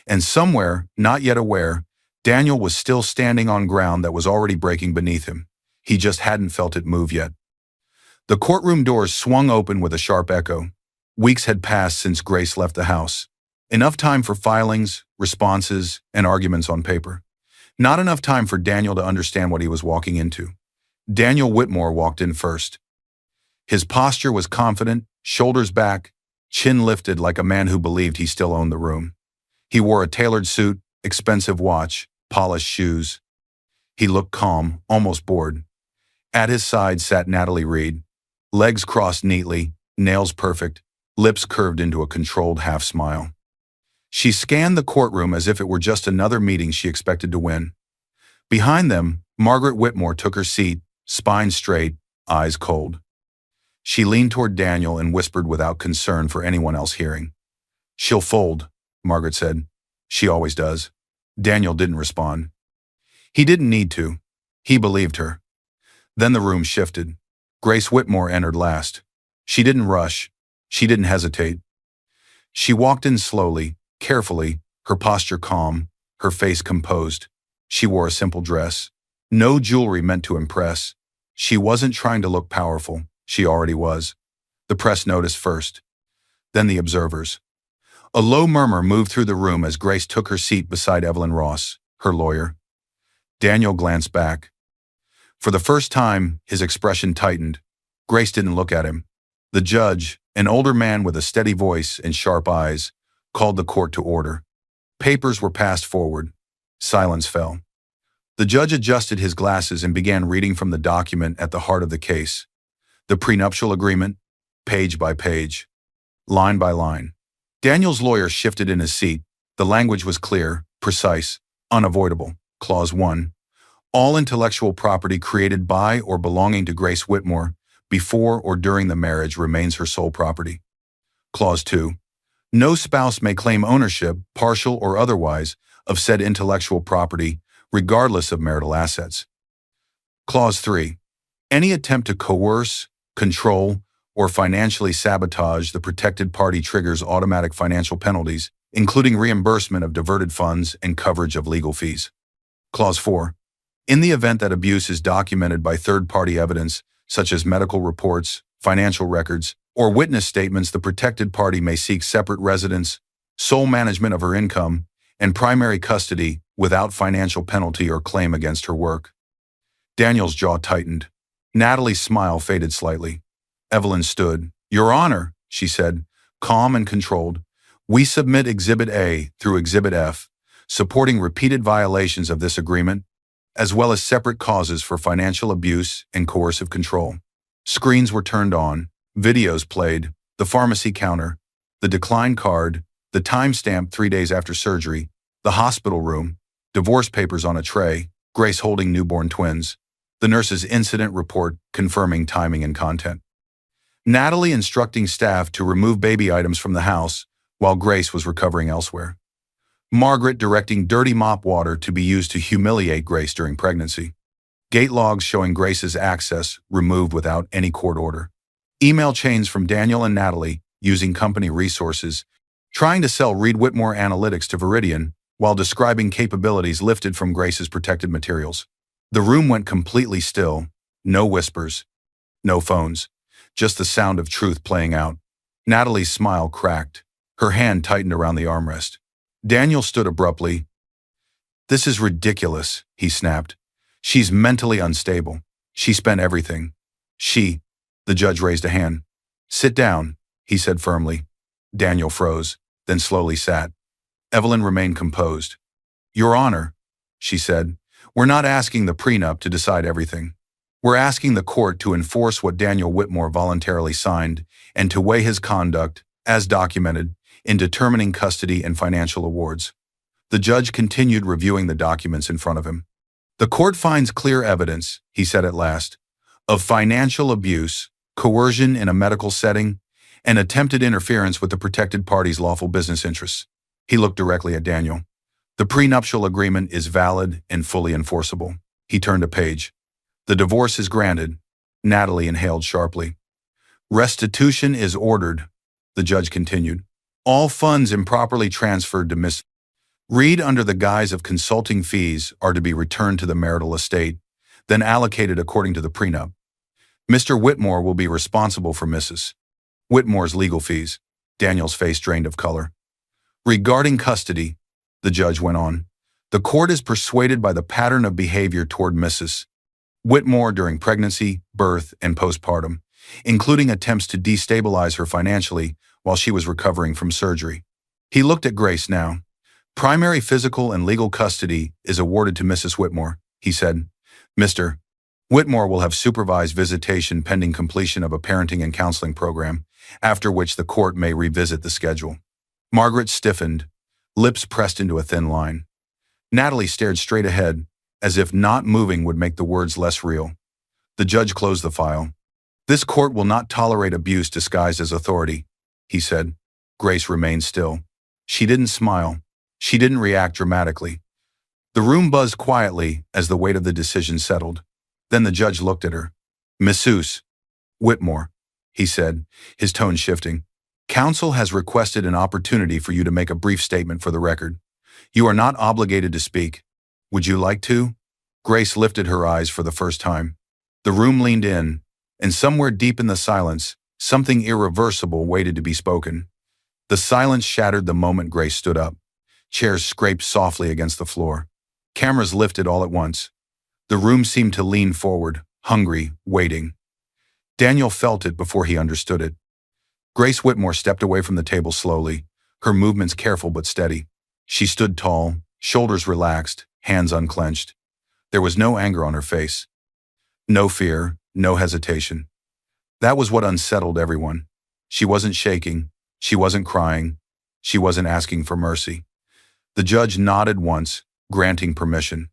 And somewhere, not yet aware, Daniel was still standing on ground that was already breaking beneath him. He just hadn't felt it move yet. The courtroom doors swung open with a sharp echo. Weeks had passed since Grace left the house. Enough time for filings, responses, and arguments on paper. Not enough time for Daniel to understand what he was walking into. Daniel Whitmore walked in first. His posture was confident, shoulders back, chin lifted like a man who believed he still owned the room. He wore a tailored suit, expensive watch, polished shoes. He looked calm, almost bored. At his side sat Natalie Reed, legs crossed neatly, nails perfect, lips curved into a controlled half-smile. She scanned the courtroom as if it were just another meeting she expected to win. Behind them, Margaret Whitmore took her seat, spine straight, eyes cold. She leaned toward Daniel and whispered without concern for anyone else hearing. "She'll fold," Margaret said. "She always does." Daniel didn't respond. He didn't need to. He believed her. Then the room shifted. Grace Whitmore entered last. She didn't rush. She didn't hesitate. She walked in slowly, carefully, her posture calm, her face composed. She wore a simple dress. No jewelry meant to impress. She wasn't trying to look powerful. She already was. The press noticed first. Then the observers. A low murmur moved through the room as Grace took her seat beside Evelyn Ross, her lawyer. Daniel glanced back. For the first time, his expression tightened. Grace didn't look at him. The judge, an older man with a steady voice and sharp eyes, called the court to order. Papers were passed forward. Silence fell. The judge adjusted his glasses and began reading from the document at the heart of the case. The prenuptial agreement, page by page, line by line. Daniel's lawyer shifted in his seat. The language was clear, precise, unavoidable. Clause 1. All intellectual property created by or belonging to Grace Whitmore before or during the marriage remains her sole property. Clause 2. No spouse may claim ownership, partial or otherwise, of said intellectual property, regardless of marital assets. Clause 3. Any attempt to coerce, control, or financially sabotage the protected party triggers automatic financial penalties, including reimbursement of diverted funds and coverage of legal fees. Clause 4. In the event that abuse is documented by third-party evidence, such as medical reports, financial records, or witness statements, the protected party may seek separate residence, sole management of her income, and primary custody without financial penalty or claim against her work. Daniel's jaw tightened. Natalie's smile faded slightly. Evelyn stood. "Your Honor," she said, calm and controlled, "we submit Exhibit A through Exhibit F, supporting repeated violations of this agreement, as well as separate causes for financial abuse and coercive control." Screens were turned on, videos played, the pharmacy counter, the decline card, the timestamp 3 days after surgery, the hospital room, divorce papers on a tray, Grace holding newborn twins, the nurse's incident report confirming timing and content. Natalie instructing staff to remove baby items from the house while Grace was recovering elsewhere. Margaret directing dirty mop water to be used to humiliate Grace during pregnancy. Gate logs showing Grace's access removed without any court order. Email chains from Daniel and Natalie using company resources, trying to sell Reed Whitmore Analytics to Veridian while describing capabilities lifted from Grace's protected materials. The room went completely still. No whispers. No phones. Just the sound of truth playing out. Natalie's smile cracked. Her hand tightened around the armrest. Daniel stood abruptly. "This is ridiculous," he snapped. "She's mentally unstable. She spent everything." The judge raised a hand. "Sit down," he said firmly. Daniel froze, then slowly sat. Evelyn remained composed. "Your Honor," she said, "we're not asking the prenup to decide everything. We're asking the court to enforce what Daniel Whitmore voluntarily signed and to weigh his conduct, as documented, in determining custody and financial awards." The judge continued reviewing the documents in front of him. "The court finds clear evidence," he said at last, "of financial abuse, coercion in a medical setting, and attempted interference with the protected party's lawful business interests." He looked directly at Daniel. "The prenuptial agreement is valid and fully enforceable." He turned a page. "The divorce is granted." Natalie inhaled sharply. "Restitution is ordered," the judge continued. "All funds improperly transferred to Miss Reed under the guise of consulting fees are to be returned to the marital estate, then allocated according to the prenup. Mr. Whitmore will be responsible for Mrs. Whitmore's legal fees." Daniel's face drained of color. "Regarding custody," the judge went on, "the court is persuaded by the pattern of behavior toward Mrs. Whitmore during pregnancy, birth, and postpartum, including attempts to destabilize her financially while she was recovering from surgery." He looked at Grace now. "Primary physical and legal custody is awarded to Mrs. Whitmore," he said. "Mr. Whitmore will have supervised visitation pending completion of a parenting and counseling program, after which the court may revisit the schedule." Margaret stiffened, lips pressed into a thin line. Natalie stared straight ahead, as if not moving would make the words less real. The judge closed the file. "This court will not tolerate abuse disguised as authority," he said. Grace remained still. She didn't smile. She didn't react dramatically. The room buzzed quietly as the weight of the decision settled. Then the judge looked at her. "Mrs. Whitmore," he said, his tone shifting. "Counsel has requested an opportunity for you to make a brief statement for the record. You are not obligated to speak. Would you like to?" Grace lifted her eyes for the first time. The room leaned in, and somewhere deep in the silence, something irreversible waited to be spoken. The silence shattered the moment Grace stood up. Chairs scraped softly against the floor. Cameras lifted all at once. The room seemed to lean forward, hungry, waiting. Daniel felt it before he understood it. Grace Whitmore stepped away from the table slowly, her movements careful but steady. She stood tall, shoulders relaxed, hands unclenched. There was no anger on her face. No fear, no hesitation. That was what unsettled everyone. She wasn't shaking. She wasn't crying. She wasn't asking for mercy. The judge nodded once, granting permission.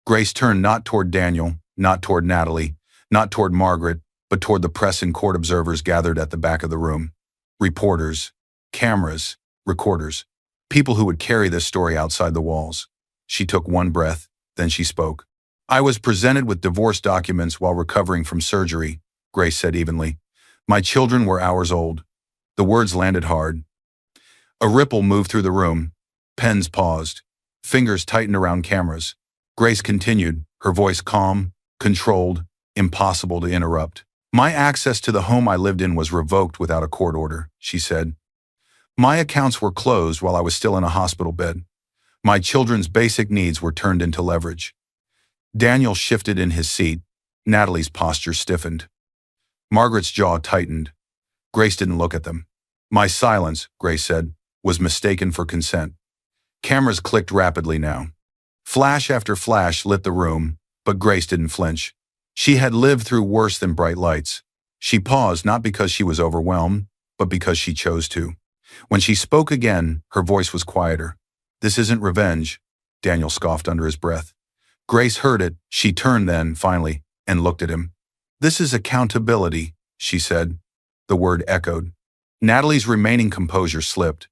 Grace turned not toward Daniel, not toward Natalie, not toward Margaret, but toward the press and court observers gathered at the back of the room. Reporters, cameras, recorders, people who would carry this story outside the walls. She took one breath, then she spoke. "I was presented with divorce documents while recovering from surgery," Grace said evenly. "My children were hours old." The words landed hard. A ripple moved through the room. Pens paused. Fingers tightened around cameras. Grace continued, her voice calm, controlled, impossible to interrupt. "My access to the home I lived in was revoked without a court order," she said. "My accounts were closed while I was still in a hospital bed. My children's basic needs were turned into leverage." Daniel shifted in his seat. Natalie's posture stiffened. Margaret's jaw tightened. Grace didn't look at them. "My silence," Grace said, "was mistaken for consent." Cameras clicked rapidly now. Flash after flash lit the room, but Grace didn't flinch. She had lived through worse than bright lights. She paused not because she was overwhelmed, but because she chose to. When she spoke again, her voice was quieter. "This isn't revenge," Daniel scoffed under his breath. Grace heard it. She turned then, finally, and looked at him. "This is accountability," she said. The word echoed. Natalie's remaining composure slipped.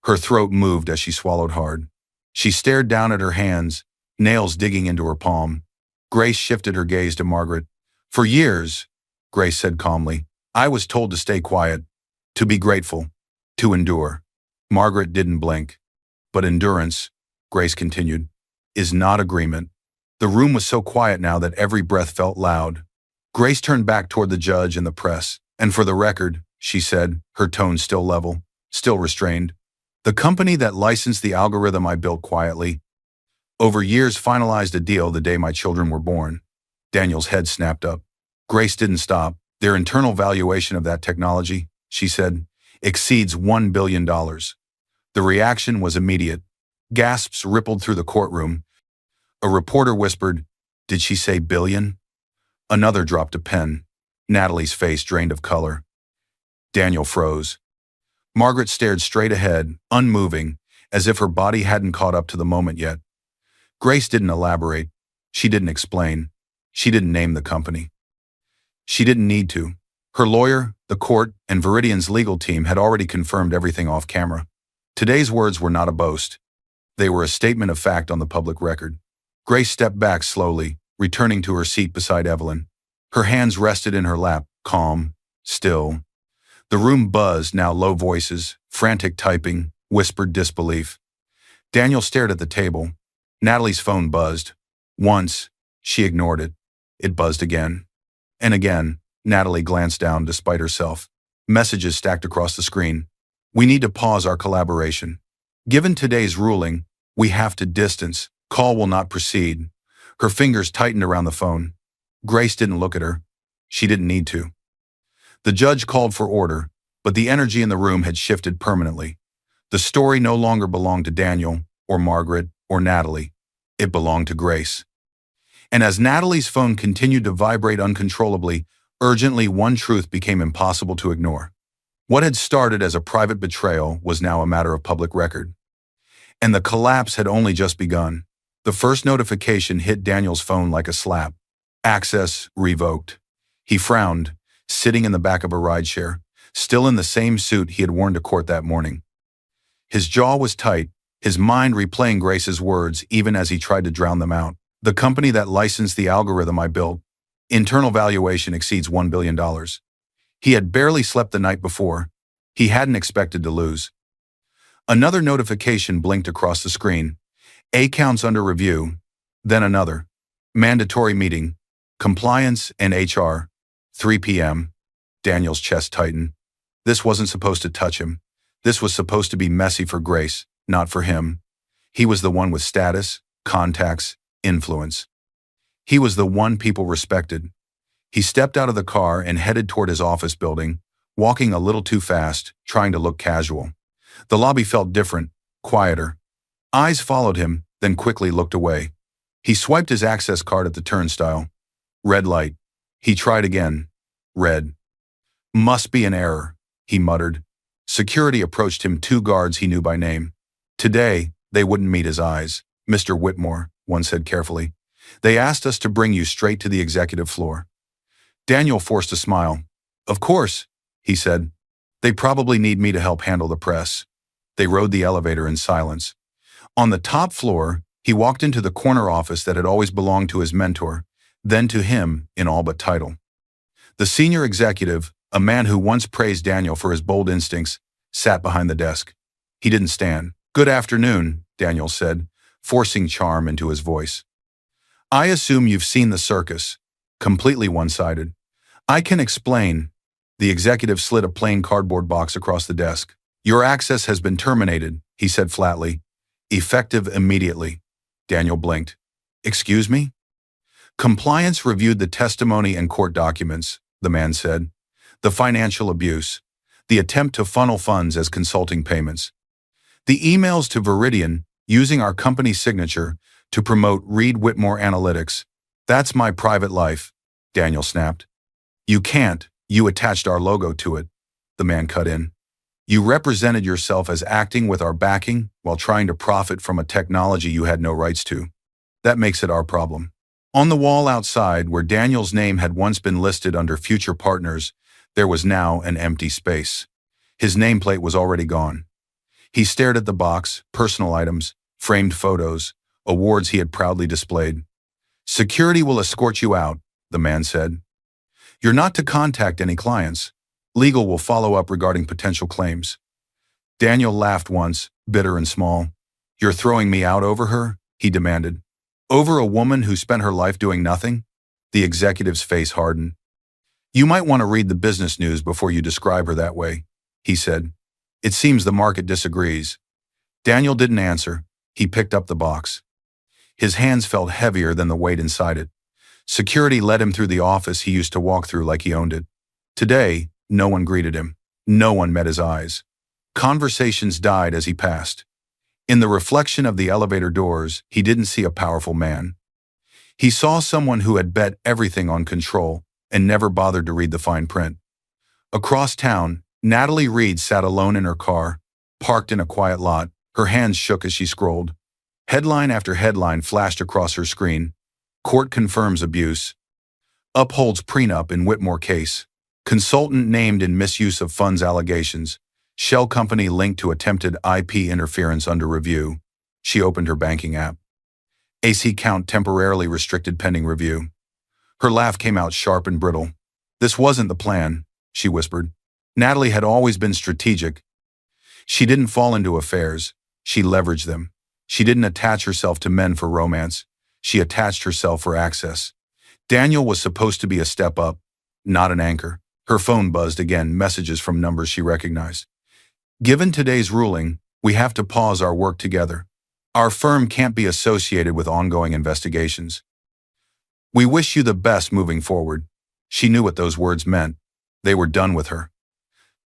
Her throat moved as she swallowed hard. She stared down at her hands, nails digging into her palm. Grace shifted her gaze to Margaret. "For years," Grace said calmly, "I was told to stay quiet, to be grateful, to endure." Margaret didn't blink. "But endurance," Grace continued, "is not agreement." The room was so quiet now that every breath felt loud. Grace turned back toward the judge and the press. "And for the record," she said, her tone still level, still restrained, "the company that licensed the algorithm I built quietly, over years finalized a deal the day my children were born." Daniel's head snapped up. Grace didn't stop. "Their internal valuation of that technology," she said, "exceeds $1 billion. The reaction was immediate. Gasps rippled through the courtroom. A reporter whispered, "Did she say billion?" Another dropped a pen. Natalie's face drained of color. Daniel froze. Margaret stared straight ahead, unmoving, as if her body hadn't caught up to the moment yet. Grace didn't elaborate. She didn't explain. She didn't name the company. She didn't need to. Her lawyer, the court, and Viridian's legal team had already confirmed everything off camera. Today's words were not a boast. They were a statement of fact on the public record. Grace stepped back slowly, returning to her seat beside Evelyn. Her hands rested in her lap, calm, still. The room buzzed, now low voices, frantic typing, whispered disbelief. Daniel stared at the table. Natalie's phone buzzed. Once, she ignored it. It buzzed again. And again, Natalie glanced down despite herself. Messages stacked across the screen. "We need to pause our collaboration. Given today's ruling, we have to distance. Call will not proceed." Her fingers tightened around the phone. Grace didn't look at her. She didn't need to. The judge called for order, but the energy in the room had shifted permanently. The story no longer belonged to Daniel, or Margaret, or Natalie. It belonged to Grace. And as Natalie's phone continued to vibrate uncontrollably, urgently, one truth became impossible to ignore. What had started as a private betrayal was now a matter of public record. And the collapse had only just begun. The first notification hit Daniel's phone like a slap. Access revoked. He frowned, sitting in the back of a rideshare, still in the same suit he had worn to court that morning. His jaw was tight, his mind replaying Grace's words even as he tried to drown them out. The company that licensed the algorithm I built, internal valuation exceeds $1 billion. He had barely slept the night before. He hadn't expected to lose. Another notification blinked across the screen. Accounts under review, then another. Mandatory meeting, compliance and HR, 3 p.m. Daniel's chest tightened. This wasn't supposed to touch him. This was supposed to be messy for Grace, not for him. He was the one with status, contacts, influence. He was the one people respected. He stepped out of the car and headed toward his office building, walking a little too fast, trying to look casual. The lobby felt different, quieter. Eyes followed him, then quickly looked away. He swiped his access card at the turnstile. Red light. He tried again. Red. Must be an error, he muttered. Security approached him, 2 guards he knew by name. Today, they wouldn't meet his eyes. Mr. Whitmore, one said carefully. They asked us to bring you straight to the executive floor. Daniel forced a smile. Of course, he said. They probably need me to help handle the press. They rode the elevator in silence. On the top floor, he walked into the corner office that had always belonged to his mentor, then to him in all but title. The senior executive, a man who once praised Daniel for his bold instincts, sat behind the desk. He didn't stand. Good afternoon, Daniel said, forcing charm into his voice. I assume you've seen the circus. Completely one-sided. I can explain. The executive slid a plain cardboard box across the desk. Your access has been terminated, he said flatly. Effective immediately. Daniel blinked. Excuse me? Compliance reviewed the testimony and court documents, the man said. The financial abuse. The attempt to funnel funds as consulting payments. The emails to Viridian, using our company's signature, to promote Reed Whitmore Analytics. That's my private life, Daniel snapped. You can't, you attached our logo to it, the man cut in. You represented yourself as acting with our backing while trying to profit from a technology you had no rights to. That makes it our problem. On the wall outside, where Daniel's name had once been listed under future partners, there was now an empty space. His nameplate was already gone. He stared at the box, personal items, framed photos, awards he had proudly displayed. Security will escort you out, the man said. You're not to contact any clients. Legal will follow up regarding potential claims. Daniel laughed once, bitter and small. You're throwing me out over her? He demanded. Over a woman who spent her life doing nothing? The executive's face hardened. You might want to read the business news before you describe her that way, he said. It seems the market disagrees. Daniel didn't answer. He picked up the box. His hands felt heavier than the weight inside it. Security led him through the office he used to walk through like he owned it. Today, no one greeted him. No one met his eyes. Conversations died as he passed. In the reflection of the elevator doors, he didn't see a powerful man. He saw someone who had bet everything on control and never bothered to read the fine print. Across town, Natalie Reed sat alone in her car, parked in a quiet lot. Her hands shook as she scrolled. Headline after headline flashed across her screen. Court confirms abuse. Upholds prenup in Whitmore case. Consultant named in misuse of funds allegations. Shell company linked to attempted IP interference under review. She opened her banking app. AC count temporarily restricted pending review. Her laugh came out sharp and brittle. This wasn't the plan, she whispered. Natalie had always been strategic. She didn't fall into affairs. She leveraged them. She didn't attach herself to men for romance. She attached herself for access. Daniel was supposed to be a step up, not an anchor. Her phone buzzed again, messages from numbers she recognized. Given today's ruling, we have to pause our work together. Our firm can't be associated with ongoing investigations. We wish you the best moving forward. She knew what those words meant. They were done with her.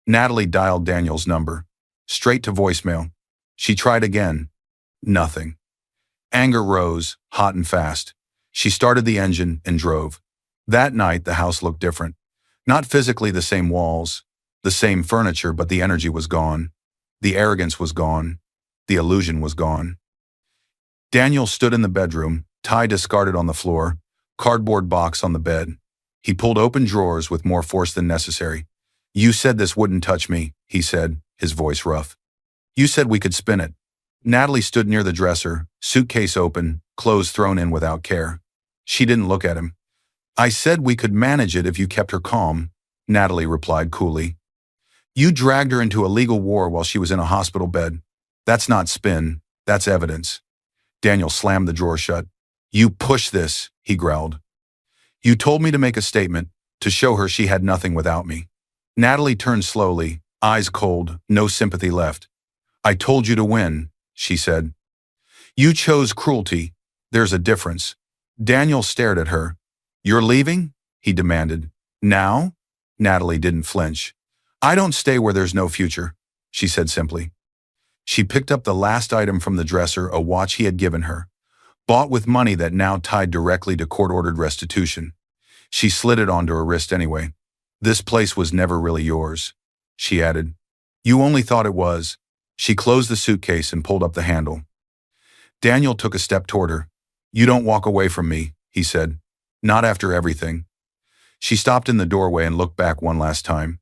Natalie dialed Daniel's number. Straight to voicemail. She tried again. Nothing. Anger rose, hot and fast. She started the engine and drove. That night, the house looked different. Not physically the same walls, the same furniture, but the energy was gone. The arrogance was gone. The illusion was gone. Daniel stood in the bedroom, tie discarded on the floor, cardboard box on the bed. He pulled open drawers with more force than necessary. You said this wouldn't touch me, he said, his voice rough. You said we could spin it. Natalie stood near the dresser, suitcase open, clothes thrown in without care. She didn't look at him. I said we could manage it if you kept her calm, Natalie replied coolly. You dragged her into a legal war while she was in a hospital bed. That's not spin, that's evidence. Daniel slammed the drawer shut. You push this, he growled. You told me to make a statement, to show her she had nothing without me. Natalie turned slowly, eyes cold, no sympathy left. I told you to win, she said. You chose cruelty. There's a difference. Daniel stared at her. You're leaving? He demanded. Now? Natalie didn't flinch. I don't stay where there's no future, she said simply. She picked up the last item from the dresser, a watch he had given her, bought with money that now tied directly to court-ordered restitution. She slid it onto her wrist anyway. This place was never really yours, she added. You only thought it was. She closed the suitcase and pulled up the handle. Daniel took a step toward her. You don't walk away from me, he said. Not after everything. She stopped in the doorway and looked back one last time.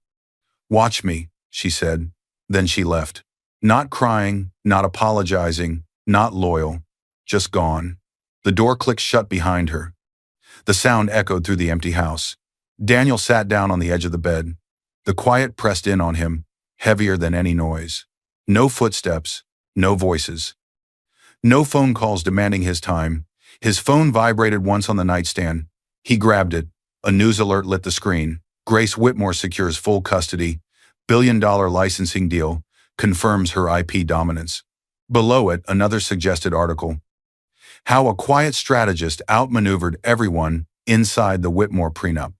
Watch me, she said. Then she left. Not crying, not apologizing, not loyal, just gone. The door clicked shut behind her. The sound echoed through the empty house. Daniel sat down on the edge of the bed. The quiet pressed in on him, heavier than any noise. No footsteps, no voices. No phone calls demanding his time. His phone vibrated once on the nightstand. He grabbed it. A news alert lit the screen. Grace Whitmore secures full custody. $1 billion licensing deal. Confirms her IP dominance. Below it, another suggested article. How a quiet strategist outmaneuvered everyone inside the Whitmore prenup.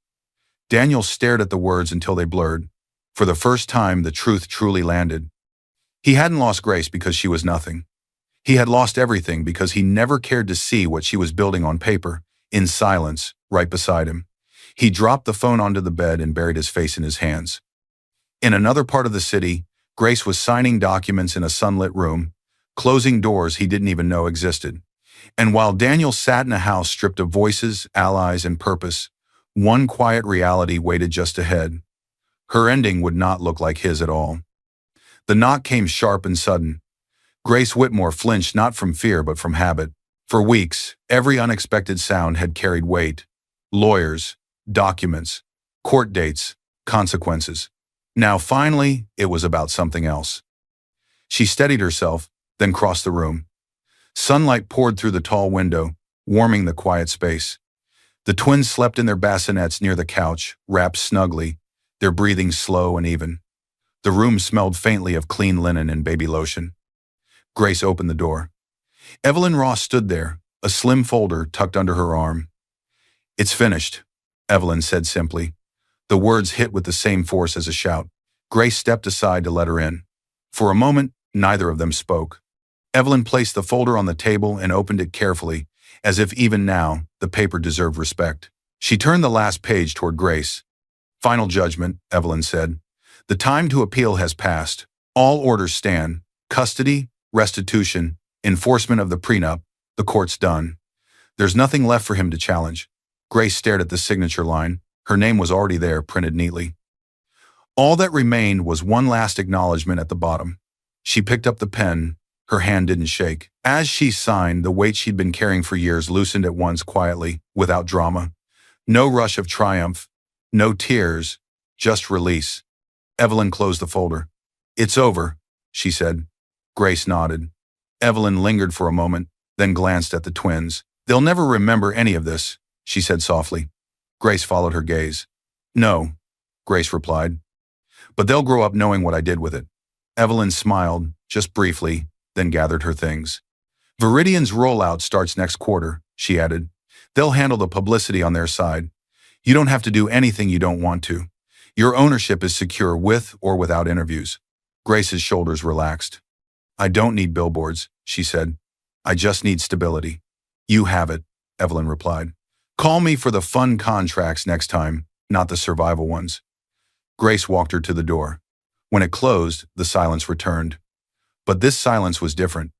Daniel stared at the words until they blurred. For the first time, the truth truly landed. He hadn't lost Grace because she was nothing. He had lost everything because he never cared to see what she was building on paper, in silence, right beside him. He dropped the phone onto the bed and buried his face in his hands. In another part of the city, Grace was signing documents in a sunlit room, closing doors he didn't even know existed. And while Daniel sat in a house stripped of voices, allies, and purpose, one quiet reality waited just ahead. Her ending would not look like his at all. The knock came sharp and sudden. Grace Whitmore flinched not from fear but from habit. For weeks, every unexpected sound had carried weight. Lawyers, documents, court dates, consequences. Now finally, it was about something else. She steadied herself, then crossed the room. Sunlight poured through the tall window, warming the quiet space. The twins slept in their bassinets near the couch, wrapped snugly, their breathing slow and even. The room smelled faintly of clean linen and baby lotion. Grace opened the door. Evelyn Ross stood there, a slim folder tucked under her arm. It's finished, Evelyn said simply. The words hit with the same force as a shout. Grace stepped aside to let her in. For a moment, neither of them spoke. Evelyn placed the folder on the table and opened it carefully, as if even now, the paper deserved respect. She turned the last page toward Grace. Final judgment, Evelyn said. The time to appeal has passed. All orders stand. Custody, restitution, enforcement of the prenup. The court's done. There's nothing left for him to challenge. Grace stared at the signature line. Her name was already there, printed neatly. All that remained was one last acknowledgement at the bottom. She picked up the pen. Her hand didn't shake. As she signed, the weight she'd been carrying for years loosened at once quietly, without drama. No rush of triumph, no tears, just release. Evelyn closed the folder. It's over, she said. Grace nodded. Evelyn lingered for a moment, then glanced at the twins. They'll never remember any of this, she said softly. Grace followed her gaze. No, Grace replied. But they'll grow up knowing what I did with it. Evelyn smiled, just briefly, then gathered her things. Viridian's rollout starts next quarter, she added. They'll handle the publicity on their side. You don't have to do anything you don't want to. Your ownership is secure with or without interviews. Grace's shoulders relaxed. I don't need billboards, she said. I just need stability. You have it, Evelyn replied. Call me for the fun contracts next time, not the survival ones. Grace walked her to the door. When it closed, the silence returned. But this silence was different.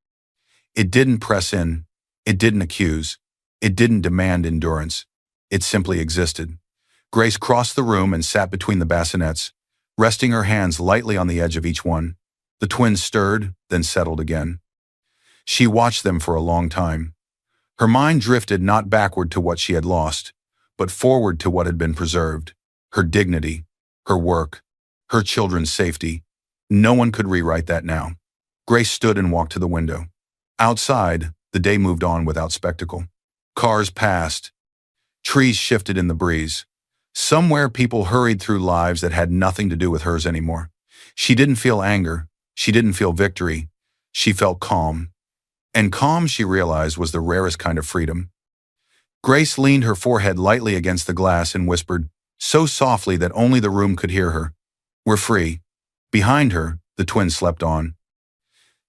It didn't press in. It didn't accuse. It didn't demand endurance. It simply existed. Grace crossed the room and sat between the bassinets, resting her hands lightly on the edge of each one. The twins stirred, then settled again. She watched them for a long time. Her mind drifted not backward to what she had lost, but forward to what had been preserved. Her dignity, her work, her children's safety. No one could rewrite that now. Grace stood and walked to the window. Outside, the day moved on without spectacle. Cars passed. Trees shifted in the breeze. Somewhere people hurried through lives that had nothing to do with hers anymore. She didn't feel anger. She didn't feel victory. She felt calm. And calm, she realized, was the rarest kind of freedom. Grace leaned her forehead lightly against the glass and whispered, so softly that only the room could hear her, "We're free." Behind her, the twins slept on.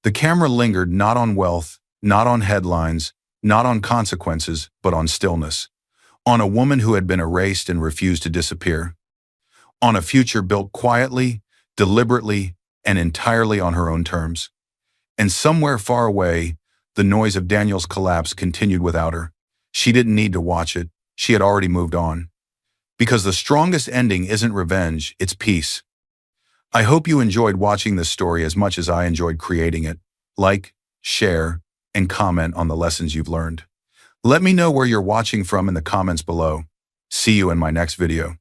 The camera lingered not on wealth, not on headlines, not on consequences, but on stillness. On a woman who had been erased and refused to disappear. On a future built quietly, deliberately, and entirely on her own terms. And somewhere far away, the noise of Daniel's collapse continued without her. She didn't need to watch it. She had already moved on. Because the strongest ending isn't revenge, it's peace. I hope you enjoyed watching this story as much as I enjoyed creating it. Like, share, and comment on the lessons you've learned. Let me know where you're watching from in the comments below. See you in my next video.